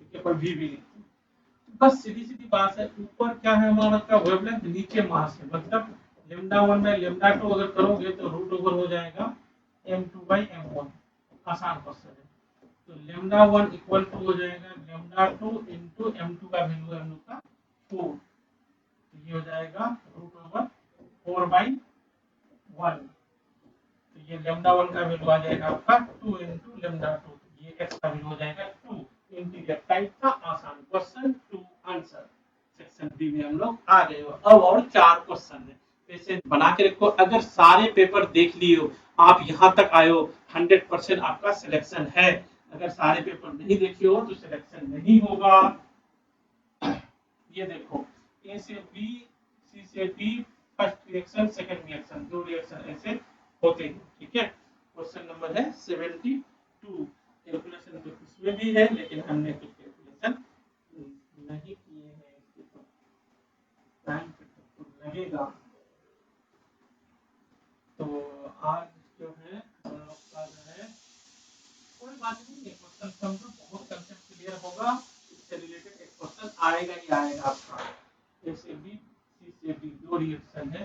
ठीक है, पर v भी लिखते हैं। बस सीधी सीधी बात है, ऊपर क्या है हमारा का वेवलेंथ, नीचे मास है, मतलब λ1 में λ2 अगर करोगे तो √ओवर हो जाएगा m2/m1, आसान क्वेश्चन है। तो λ1 इक्वल टू हो जाएगा λ2 इनटू m2 का वैल्यू है हम लोग का 4, तो ये हो जाएगा √4/1। तो ये λ1 का वैल्यू आ जाएगा आपका 2 × λ2। ये x का वैल्यू हो जाएगा 2। इंटीरियर टाइप का आसान question to answer. Section B में हम लोग आ गए हो। अब और 4 क्वेश्चन है, ऐसे बना के रखो। अगर सारे पेपर देख लिए हो, आप यहाँ तक आए हो, 100% आपका सिलेक्शन है। अगर सारे पेपर नहीं देखे हो तो सिलेक्शन नहीं होगा। ये देखो, ए से बी, सी से D, first reaction, second reaction, 2 reaction ऐसे होते हैं। ठीक है, क्वेश्चन नंबर है 72। कैलकुलेशन तो इसमें भी है, लेकिन हमने कुछ कैलकुलेशन नहीं किए हैं। टाइम तो लगेगा। तो आज जो है हम लोग का जो है, कोई बात नहीं है, क्वेश्चन समझो, बहुत कंसेप्ट क्लियर होगा। इससे रिलेटेड एक क्वेश्चन आएगा ही आएगा आपका। ए से बी, सी से डी, 2 रिएक्शन है,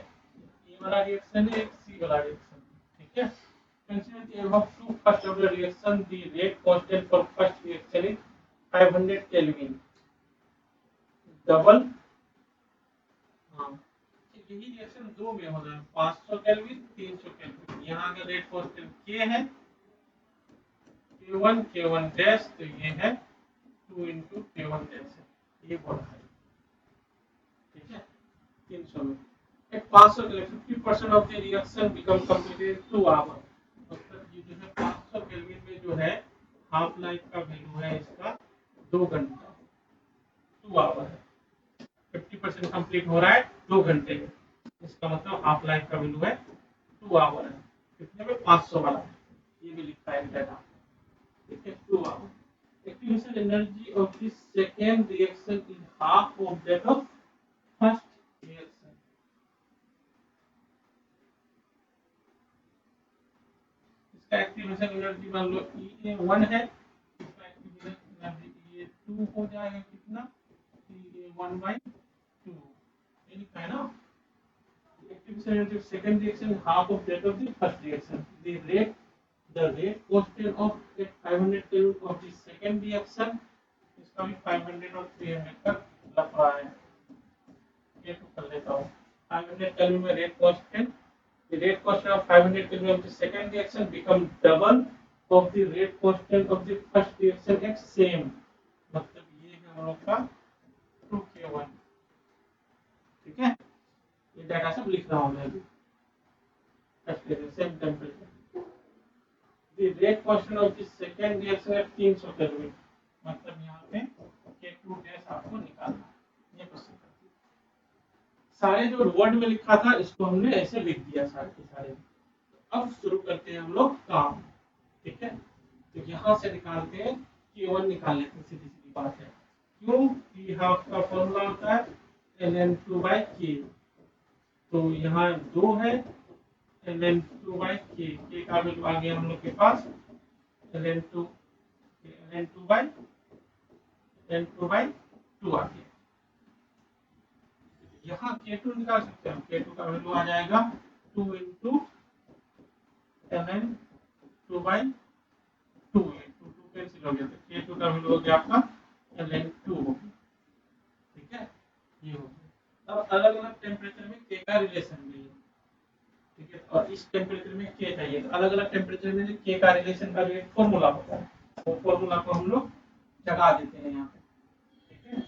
ए वाला रिएक्शन है, एक सी वाला रिएक्शन है। ठीक है, consider the above two first order reaction. The rate constant for first reaction is 500 Kelvin. Double, हाँ, यही रिएक्शन दो में हो रहा है, 500 केल्विन, 300 केल्विन। यहाँ का रेट कांस्टेंट के है, K1 K1 डैश, तो ये है 2 × K1 डैश है, ये बोला है। ठीक है, 300 में एक 500 के लिए 50% of the reaction become completed in 2 hour. मतलब ये जो है 500 केल्विन में जो है हाफ लाइफ का वैल्यू है इसका 2 घंटा, 2 आवर है। 50% कंप्लीट हो रहा है 2 घंटे में, इसका मतलब हाफ लाइफ का वैल्यू है 2 आवर है। कितने में? 500 वाला है, ये भी लिखा है डाटा। ठीक है, 2 hour. Activation energy of this second reaction is half of that of first reaction. इसका एक्टिवेशन एनर्जी मान लो EA1 है, इसका एक्टिवेशन एनर्जी EA2 हो जाएगा कितना? EA1/2, ये लिखा है ना। Activation energy of second reaction is half of that of the first reaction. The rate constant of 500 Kelvin of the second reaction, इसका भी 500 और 300 तक लग रहा है। ये तो कर लेता हूँ। 500 Kelvin में rate constant, the rate constant of 500 Kelvin of the second reaction become double of the rate constant of the first reaction at same। मतलब ये है हम लोग का 2K1। ठीक है, ये डाटा सब लिख रहा हूँ मैं अभी। Same temperature, the rate constant of the second reaction at 300 kelvin. मतलब यहाँ पे K2 डैश आपको निकालना है। ये क्वेश्चन सारे जो वर्ड में लिखा था इसको हमने ऐसे लिख दिया सारे के सारे। अब शुरू करते हैं हम लोग काम। ठीक है, तो यहाँ से निकालते हैं, K1 निकाल लेते हैं, सीधी सीधी बात है। क्यों? कि हाफ का फॉर्मूला होता है ln2/k। तो यहाँ 2 है, ln2/k, k का वैल्यू आ गया हम लोग के पास ln2/2 आ गया। यहाँ K2 निकाल सकते हैं, K2 का वैल्यू आ जाएगा 2 × ln2/2, 2 कैंसिल हो गया, तो K2 का वैल्यू हो गया आपका ln2 हो गया। ठीक है, ये हो गया। अब अलग अलग टेम्परेचर में K का रिलेशन भी है। ठीक है, और इस टेम्परेचर में K चाहिए, तो अलग अलग टेम्परेचर में K का रिलेशन का एक फॉर्मूला होता है, वो फॉर्मूला को हम लोग जगा देते हैं यहाँ पे। ठीक है,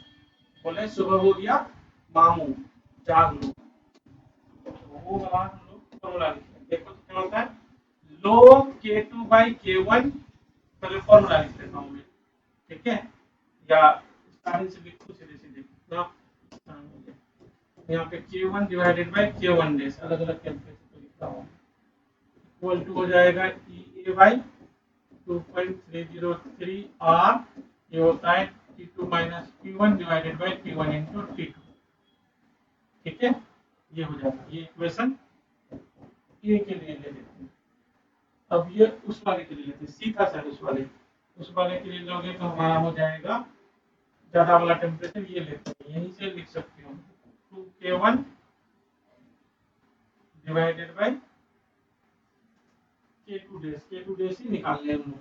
बोले सुबह हो गया मामू जाग लो, तो वो वाला हम लोग फॉर्मूला लिखते हैं। देखो तो क्या होता है, log K2/K1, पहले फॉर्मूला लिख लेता हूँ मैं। ठीक है, या स्टार्टिंग से लिखो सीधे सीधे ना, यहाँ पे K1 divided by K1 dash, अलग अलग टेम्परेचर पे लिख रहा हूँ, इक्वल टू हो जाएगा EA/2.303 R, ये होता है T2 - Q1 divided by Q1 × T2। ठीक है, ये हो जाएगा। ये इक्वेशन ए के लिए ले लेते हैं। अब ये उस वाले के लिए लेते हैं, सीधा सा उस वाले के लिए लोगे तो हमारा हो जाएगा ज्यादा वाला टेम्परेचर, ये लेते हैं, यहीं से लिख सकते हो 2K1 divided by K2 dash, K2 dash ही निकाल ले हम लोग,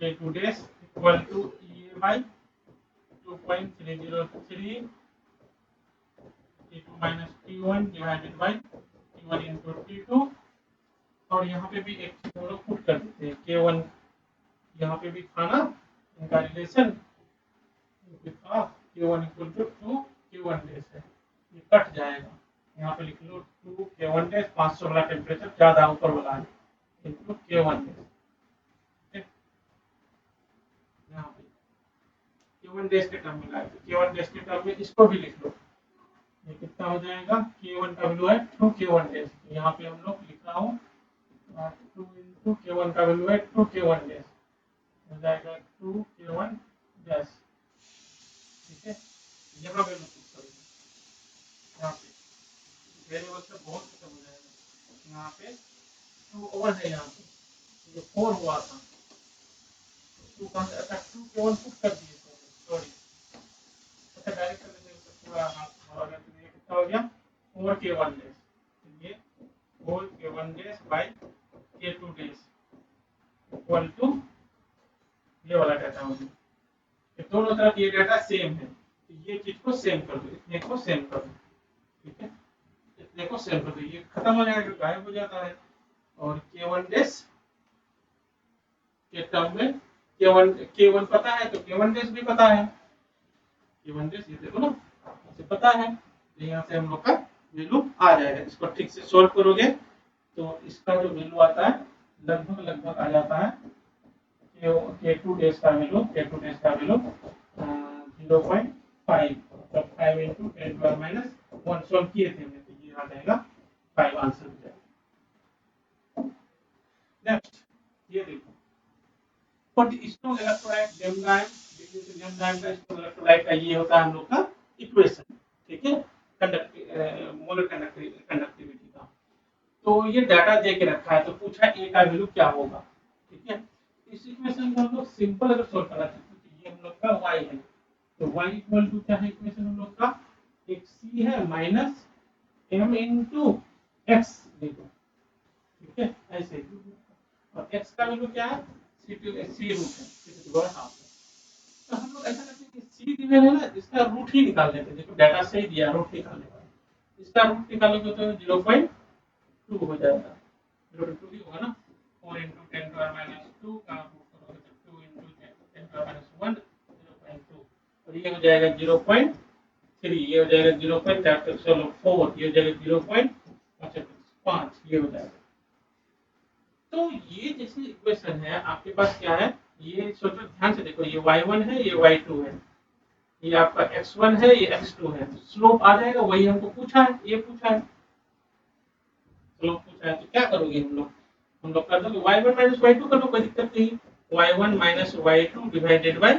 K2 dash equal to EA/2 2.303 T2 minus T1 divided by T1 into T2। और यहाँ पे भी एक चीज हम लोग पुट कर देते हैं K1, यहाँ पे भी था ना इनका रिलेशन, था K1 equal to 2 K1 dash है, ये कट जाएगा। यहाँ पे लिख लो 2 K1 डैश 500 वाला टेम्परेचर ज्यादा ऊपर वाला है इनटू K1 डैश। यहाँ पे K1 डैश के टर्म में लाए तो K1 डैश के टर्म में इसको भी लिख लो, ये कितना हो जाएगा K1 का वैल्यू है 2 K1 डैश, यहाँ पे हम लोग लिख रहा हूँ 2 इंटू K1 का वैल्यू है 2 K1 डैश, हो जाएगा 2 K1 डैश। ठीक है, यहाँ वैल्यू पुट करोगे, यहाँ पे वेरिएबल से बहुत खत्म हो जाएगा। यहाँ पे 2 और है, यहाँ पे ये 4 हुआ था, 2 कहाँ से आता, 2 K1 पुट कर दिए, सॉरी अच्छा डायरेक्ट कर देंगे तो पूरा हाथ और ये कितना हो गया 4 K1 डैश, ये 4 K1 dash by K2 dash equal to ये वाला डाटा हो गया। तो दोनों तरफ ये डाटा सेम है, तो ये चीज को सेम कर दो, इतने को सेम कर दो। ठीक है, इतने को सेम कर दो, ये खत्म हो जाएगा, गायब हो जाता है। और K1 डैश के टर्म में K1 पता है तो K1 डैश भी पता है, K1 डैश ये देखो ना इसे पता है, तो यहाँ से हम लोग का वैल्यू आ जाएगा। इसको ठीक से सॉल्व करोगे तो इसका जो वैल्यू आता है लगभग आ जाता है K2 डैश का वैल्यू 0.5, तो 5 into 10 to the minus 1 solve किए थे हमने, तो ये आ जाएगा 5 आंसर हो जाएगा। नेक्स्ट ये देखो, फॉर द स्ट्रॉन्ग इलेक्ट्रोलाइट लेमडाइम का स्ट्रॉन्ग इलेक्ट्रोलाइट का ये होता है हम लोग का इक्वेशन। ठीक है, मोलर कंडक्टिविटी का। तो ये डाटा दे के रखा है, तो पूछा ए का वैल्यू क्या होगा। ठीक है, इस इक्वेशन को हम लोग सिंपल अगर सॉल्व करना चाहते हैं तो ये हम लोग का y है, तो y इक्वल टू क्या है इक्वेशन हम लोग का, एक c है माइनस m इनटू x देखो। ठीक है, ऐसे और x का वैल्यू क्या है c रूट है, c बड़ा हाफ है। तो हम लोग ऐसा करते हैं कि c गिवन है ना, इसका रूट ही निकाल लेते हैं। देखो डाटा सही दिया, रूट निकालने का, इसका रूट निकालोगे तो 0.2 हो जाएगा, 0.2 ही होगा ना। 4 into 10 to the minus 2 का रूट करोगे तो 2 into 10 to the minus 1 0.2, और ये हो जाएगा 0.3, ये हो जाएगा 0.4, ये हो जाएगा 0.5, ये हो जाएगा। तो ये जैसे इक्वेशन है आपके पास क्या है, ये सोचो ध्यान से देखो, ये y1 है, ये y2 है, ये आपका x1 है, ये x2 है, स्लोप आ जाएगा, वही हमको पूछा है, ये पूछा है स्लोप पूछा है। तो क्या करोगे हम लोग कर दोगे y1 माइनस y2 कर लो, कोई दिक्कत नहीं, y1 minus y2 divided by,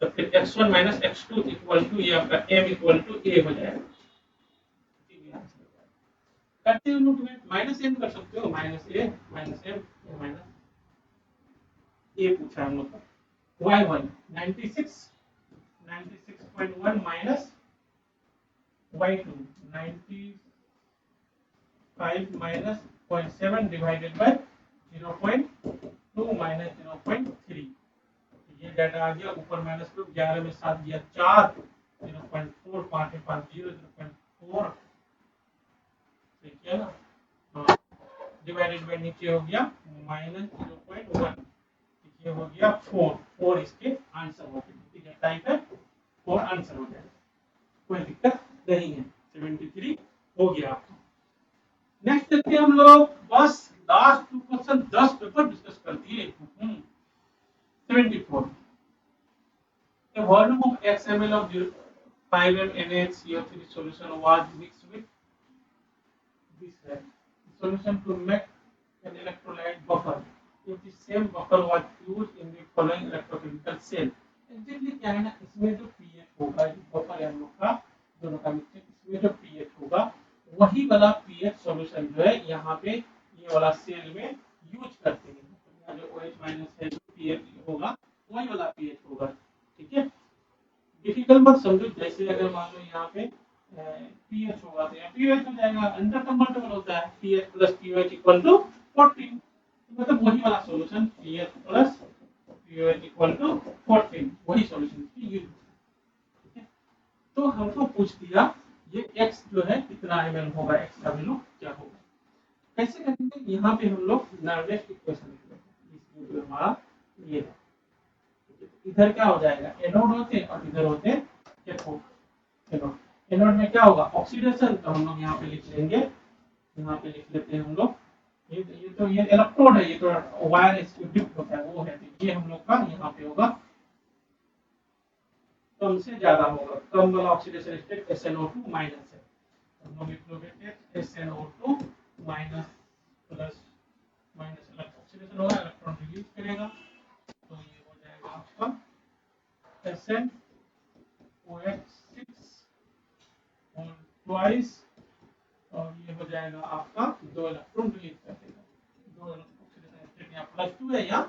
तो फिर x1 minus x2 equal to ये आपका m इक्वल टू a हो जाएगा। करते हो रूट में माइनस m कर सकते हो, minus a minus m minus a पूछा हम लोग का। y1 96.1 minus y2 95 minus 0.7 divided by 0.2 minus 0.3, ये डाटा आ गया। ऊपर माइनस करो, 11 में 7 दिया 4, 0.4, 5 में 5 0, 0.4 ठीक है ना, हाँ डिवाइडेड बाय नीचे हो गया माइनस 0.1, ये हो गया 4 इसके आंसर हो गए। ठीक है, टाइप है 4 आंसर हो जाएगा, कोई दिक्कत नहीं है। 73 हो गया आपका। नेक्स्ट देखते हैं हम लोग, बस लास्ट 2 क्वेश्चन 10 पेपर डिस्कस कर दिए। 74 the volume of x ml of 5m NaCO3 solution was mixed with this solution to make an electrolyte buffer if the same buffer was used in the following electrochemical cell। Actually क्या है ना, इसमें जो pH होगा, जो buffer है हम लोग का दोनों का मिक्सचर, इसमें जो pH होगा वही वाला pH सॉल्यूशन जो है यहाँ पे ये वाला सेल में यूज करते हैं। यहाँ जो OH माइनस है जो pH होगा वही वाला pH होगा। ठीक है, डिफिकल्ट मत समझो, जैसे अगर मान लो यहाँ पे pH होगा तो यहाँ pH हो जाएगा, अंदर कंफर्टेबल होता है, pH plus pH equal to 14, मतलब वही वाला solution pH plus pH equal to 14, वही सॉल्यूशन की यूज। तो हमको पूछ दिया ये x जो है कितना ml होगा, x का वैल्यू क्या होगा। कैसे करेंगे, यहाँ पे हम लोग नॉर्मल इक्वेशन लिख लेंगे, इसमें जो हमारा ये है, इधर क्या हो जाएगा, एनोड होते और इधर होते कैथोड। एनोड एनोड में क्या होगा, ऑक्सीडेशन, तो हम लोग यहाँ पे लिख लेंगे, यहाँ पे लिख लेते हैं हम लोग, ये तो ये इलेक्ट्रोड है, ये तो वायर इसके डिप होता है वो है, तो ये हम लोग का यहाँ पे होगा कम से ज्यादा होगा, कम वाला ऑक्सीडेशन स्टेट SnO2 माइनस है, हम लोग लिख लोगे SnO2 minus plus minus oxidation होगा, इलेक्ट्रॉन रिलीज करेगा, तो ये हो जाएगा आपका SnOH6 और ट्वाइस, और ये हो जाएगा आपका 2 इलेक्ट्रॉन रिलीज कर देगा, 2 ऑक्सीडेशन स्टेट यहाँ +2 है या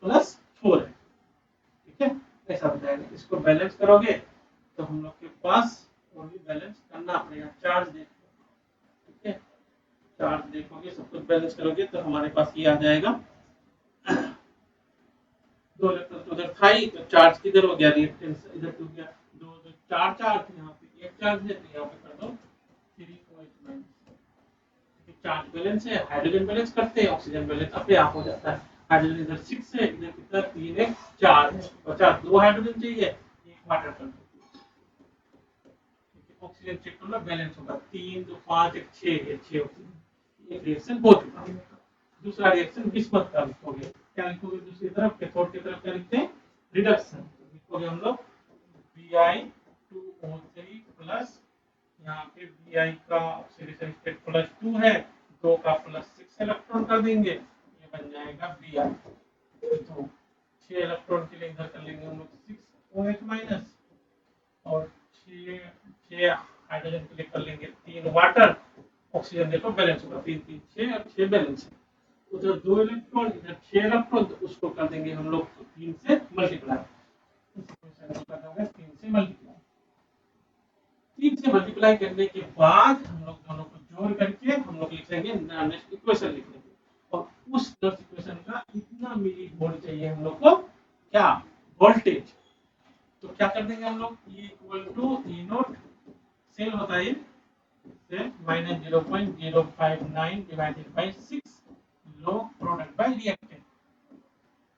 +4 है, ठीक है, ऐसा हो जाएगा। इसको बैलेंस करोगे तो हम लोग के पास ओनली बैलेंस करना पड़ेगा, चार्ज देखो, ठीक है, चार्ज देखोगे सब कुछ बैलेंस करोगे तो हमारे पास ये आ जाएगा 2 इलेक्ट्रॉन तो उधर था ही, तो चार्ज किधर हो गया, रिएक्टेंस इधर टूट गया, 2 तो 4 चार्ज यहाँ पे 1 चार्ज है, तो यहाँ पे कर दो 3OH-, चार्ज बैलेंस है, हाइड्रोजन बैलेंस करते हैं, ऑक्सीजन बैलेंस अपने आप हो जाता है, हाइड्रोजन इधर 6 है, इधर कितना 3 है 4 है, बचा 2 हाइड्रोजन चाहिए, 1 वाटर कर दो, ऑक्सीजन चेक कर लो बैलेंस होगा 3 तो 5 1 6 है, 6 ऑक्सीजन, एक रिएक्शन हो चुका है। दूसरा रिएक्शन बिस्मथ का लिखोगे, क्या लिखोगे दूसरी तरफ, कैथोड की तरफ क्या लिखते हैं, रिडक्शन, तो लिखोगे हम लोग Bi2O3 प्लस, यहाँ पे Bi का ऑक्सीडेशन स्टेट +2 है, 2 का +6 इलेक्ट्रॉन कर देंगे, ये बन जाएगा Bi, तो 6 इलेक्ट्रॉन के लिए इधर कर लेंगे हम लोग 6OH माइनस, और 6 हाइड्रोजन के लिए कर लेंगे 3 वाटर, ऑक्सीजन देखो बैलेंस होगा 3 3 6 और 6 बैलेंस है, उधर 2 इलेक्ट्रॉन इधर 6 इलेक्ट्रॉन, तो उसको कर देंगे हम लोग 3 से मल्टीप्लाई, इस इक्वेशन को कर दोगे 3 से मल्टीप्लाई, 3 से मल्टीप्लाई करने के बाद हम लोग दोनों को जोड़ करके हम लोग लिखेंगे नेक्स्ट इक्वेशन लिखेंगे, और उस नेक्स्ट इक्वेशन का इतना मिली वोल्ट चाहिए हम लोग को, क्या वोल्टेज, तो क्या कर देंगे हम लोग, E = E नॉट, सेल होता है cell -0.059 divided by 6 log product by reactant,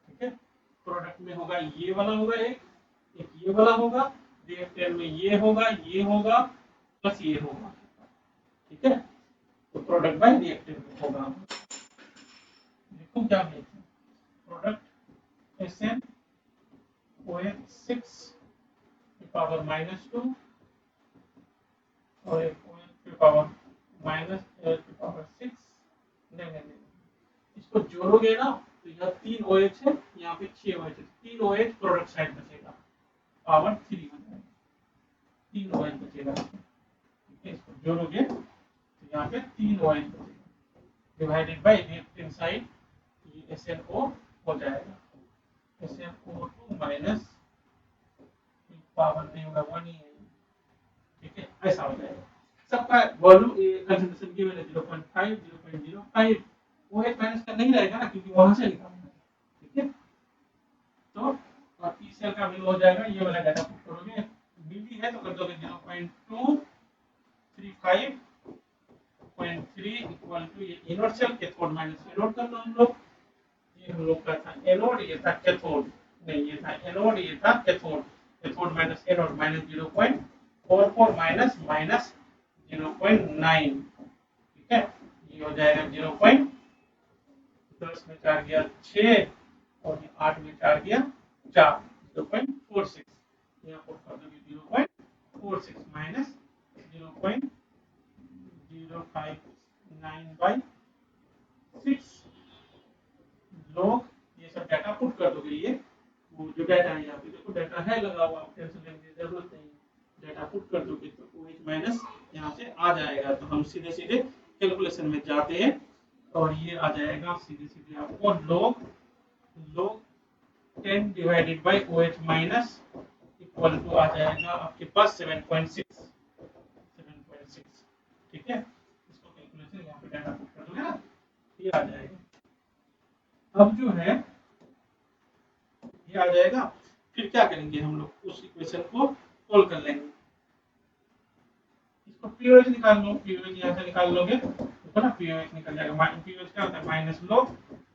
ठीक है, प्रोडक्ट में होगा ये वाला होगा, एक ये वाला होगा, रिएक्टेंट में ये होगा प्लस ये होगा, ठीक है, तो प्रोडक्ट बाय रिएक्टेंट में होगा, देखो क्या है प्रोडक्ट SnOH6 की पावर -2 और एक OH की पावर -8 की पावर 6, नहीं, इसको जोड़ोगे ना तो यह 3 OH है, यहाँ पे 6 OH है, 3 OH प्रोडक्ट साइड बचेगा, पावर 3 हो जाएगा, 3 OH बचेगा, ठीक है, इसको जोड़ोगे तो यहाँ पे 3 OH बचेगा, डिवाइडेड बाय रिएक्टेंट साइड ये SnO हो जाएगा, SnO2 माइनस पावर नहीं होगा 1 ही है, ठीक है, ऐसा हो जाएगा, सबका वॉल्यूम कंसंट्रेशन की वैल्यू 0.5 0.05, OH माइनस का नहीं रहेगा ना क्योंकि वहां से निकालना है, ठीक है, तो और पी सेल का वैल्यू हो जाएगा, ये वाला डाटा पुट करोगे, मिली है तो कर दोगे 0.235.3 इक्वल टू ये anode cell, cathode minus anode कर लो हम लोग, ये हम लोग का था एनोड, ये था कैथोड, नहीं ये था एनोड, ये था cathode, cathode minus anode -0.44 minus -0.9, ठीक है, ये हो जाएगा 0.10 में 4 गया 6 और ये 8 में 4 गया 4, 0.46, यहाँ पर कर दोगे 0.46 माइनस 0.059/6 log, ये सब डाटा पुट कर दोगे, ये वो जो डाटा है यहाँ पे देखो डाटा है लगा हुआ, आप टेंशन लेने की जरूरत नहीं, डाटा पुट कर दोगे तो OH माइनस यहाँ से आ जाएगा, तो हम सीधे सीधे कैलकुलेशन में जाते हैं और ये आ जाएगा सीधे सीधे आपको log 10 divided by OH minus equal to आ जाएगा आपके पास 7.6, ठीक है, इसको कैलकुलेशन यहाँ पे डाटा पुट कर दोगे ना, ये आ जाएगा, अब जो है ये आ जाएगा, फिर क्या करेंगे हम लोग उस इक्वेशन को सॉल्व कर लेंगे, तो पीओएच निकाल लो, पीओएच यहाँ से निकाल लोगे तो ना पीओएच निकल जाएगा। पीओएच क्या होता है माइनस लो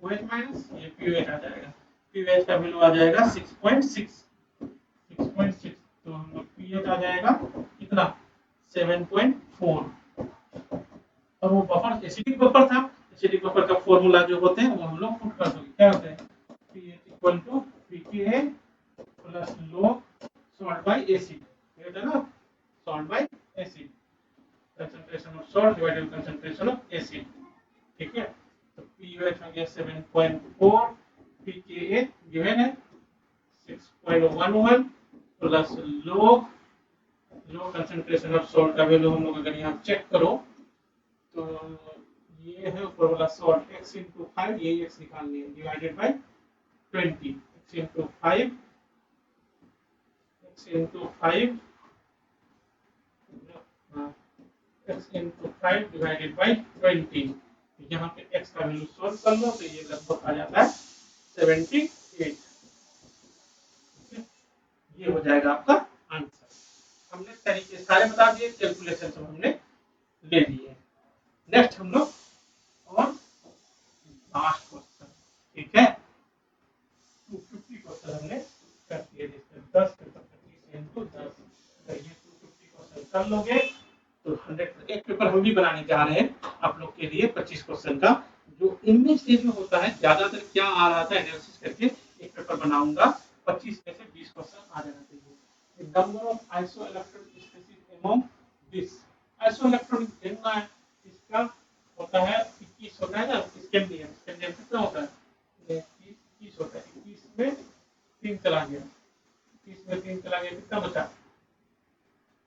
ओएच माइनस ये पीओएच आ जाएगा। पीओएच का वैल्यू आ जाएगा 6.6 तो हम लोग पीएच आ जाएगा कितना 7.4। और वो बफर एसिडिक बफर था, एसिडिक बफर का फॉर्मूला जो होते हैं वो हम लोग पुट कर दोगे। क्या होता है pH equal to pKa plus log salt by acid, ये होता है ना salt by acid, concentration of salt divided by concentration of acid। ठीक है, तो pH हो गया 7.4, pKa गिवन है 6.11 plus log concentration of salt का वैल्यू हम लोग अगर यहाँ चेक करो तो ये है फॉर्मूला सॉल्ट x into 5, ये x निकालनी है divided by 20, x into 5 x into 5 divided by 20। यहाँ पे x का वैल्यू सॉल्व कर लो तो ये लगभग आ जाता है 78। ये हो जाएगा आपका आंसर। हमने तरीके सारे बता दिए, कैलकुलेशन सब हमने ले लिए। नेक्स्ट हम लोग और लास्ट क्वेश्चन, ठीक है 250 क्वेश्चन हमने कर दिए, जिसमें 10 पेपर 25 into 10, अगर ये 250 क्वेश्चन कर लोगे तो 100 एक पेपर हम भी बनाने जा रहे हैं आप लोग के लिए 25 क्वेश्चन का, जो इनमें से जो होता है ज्यादातर क्या आ रहा था एनालिसिस करके एक पेपर बनाऊंगा, 25 में से 20 क्वेश्चन आ जाना चाहिए। Number of isoelectronic species among this, isoelectronic देखना है इसका होता है 21 होता है ना, स्कैंडियम कितना होता है 21 होता है, 21 में 3 चला गया, 21 में 3 चला गया कितना बचा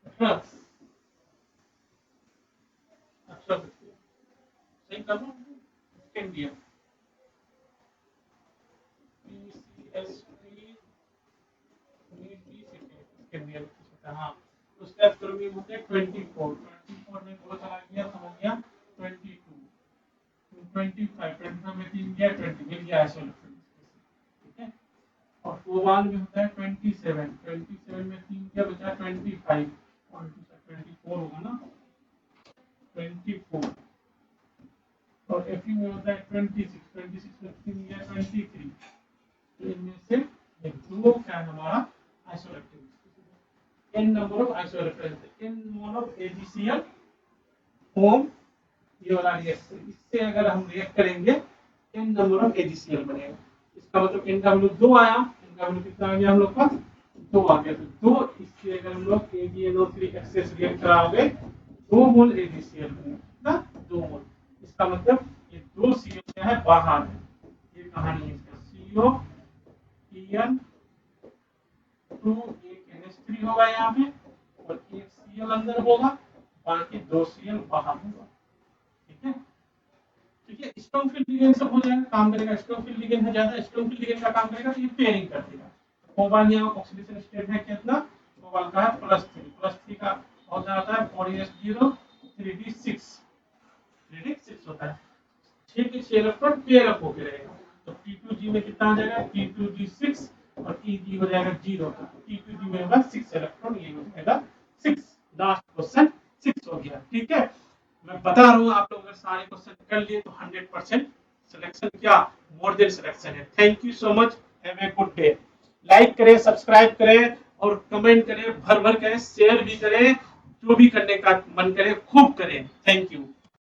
18 सही कर लो। स्कैंडियम स्कैंडियम हाँ, उसके बाद क्रोमियम होते हैं 24 में 2 चला गया तो हो गया 22, 25 में 3 गया 20 मिल गया आइसोइलेक्ट्रॉनिक, ठीक है। और कोबाल्ट में होता है 27 में 3 क्या बचा 25 और 24 होगा ना 24। और Fe में होता है 26 में 3 गया 23, तो इनमें से ये दो क्या है हमारा isoelectronic, n number of isoelectronic, n mole of AgCl home ये वाला रिएक्शन, इससे अगर हम रिएक्ट करेंगे n नंबर ऑफ AgCl बनेगा। इसका मतलब NW 2 आया, NW कितना आ गया हम लोग का 2 आ गया, तो 2 इससे अगर हम लोग AgNO3 एक्सेस रिएक्ट कराओगे 2 मोल AgCl बनेगा, कितना 2 मोल। इसका मतलब ये 2 CO क्या है बाहर है, ये कहानी है इसका CO En 2 एक NH3 होगा यहाँ पे और एक Cl अंदर होगा, बाकी 2 Cl बाहर होगा, ठीक है। ठीक है, स्ट्रॉन्ग फील्ड लिगेंड सब हो जाएगा, काम करेगा। स्ट्रॉन्ग फील्ड लिगेंड है ज्यादा, स्ट्रॉन्ग फील्ड लिगेंड का काम करेगा तो ये पेयरिंग कर देगा। कोबाल्ट यहाँ ऑक्सीडेशन स्टेट है कितना, कोबाल्ट का है +3 का हो जाता है 4s0 3d6 होता है, 6 के 6 इलेक्ट्रॉन पेयर अप होके रहेगा, तो T2G में कितना आ जाएगा T2G6 और Eg हो जाएगा 0, तो T2G में होगा 6 इलेक्ट्रॉन, ये हो जाएगा 6। लास्ट क्वेश्चन 6 हो गया, ठीक है। मैं बता रहा हूँ आप लोग अगर सारे क्वेश्चन कर लिए तो 100% सिलेक्शन क्या मोर देन सिलेक्शन है। Thank you so much, have a good day. Like करें, सब्सक्राइब करें और कमेंट करें, भर भर करें, शेयर भी करें, जो भी करने का मन करे खूब करें। Thank you.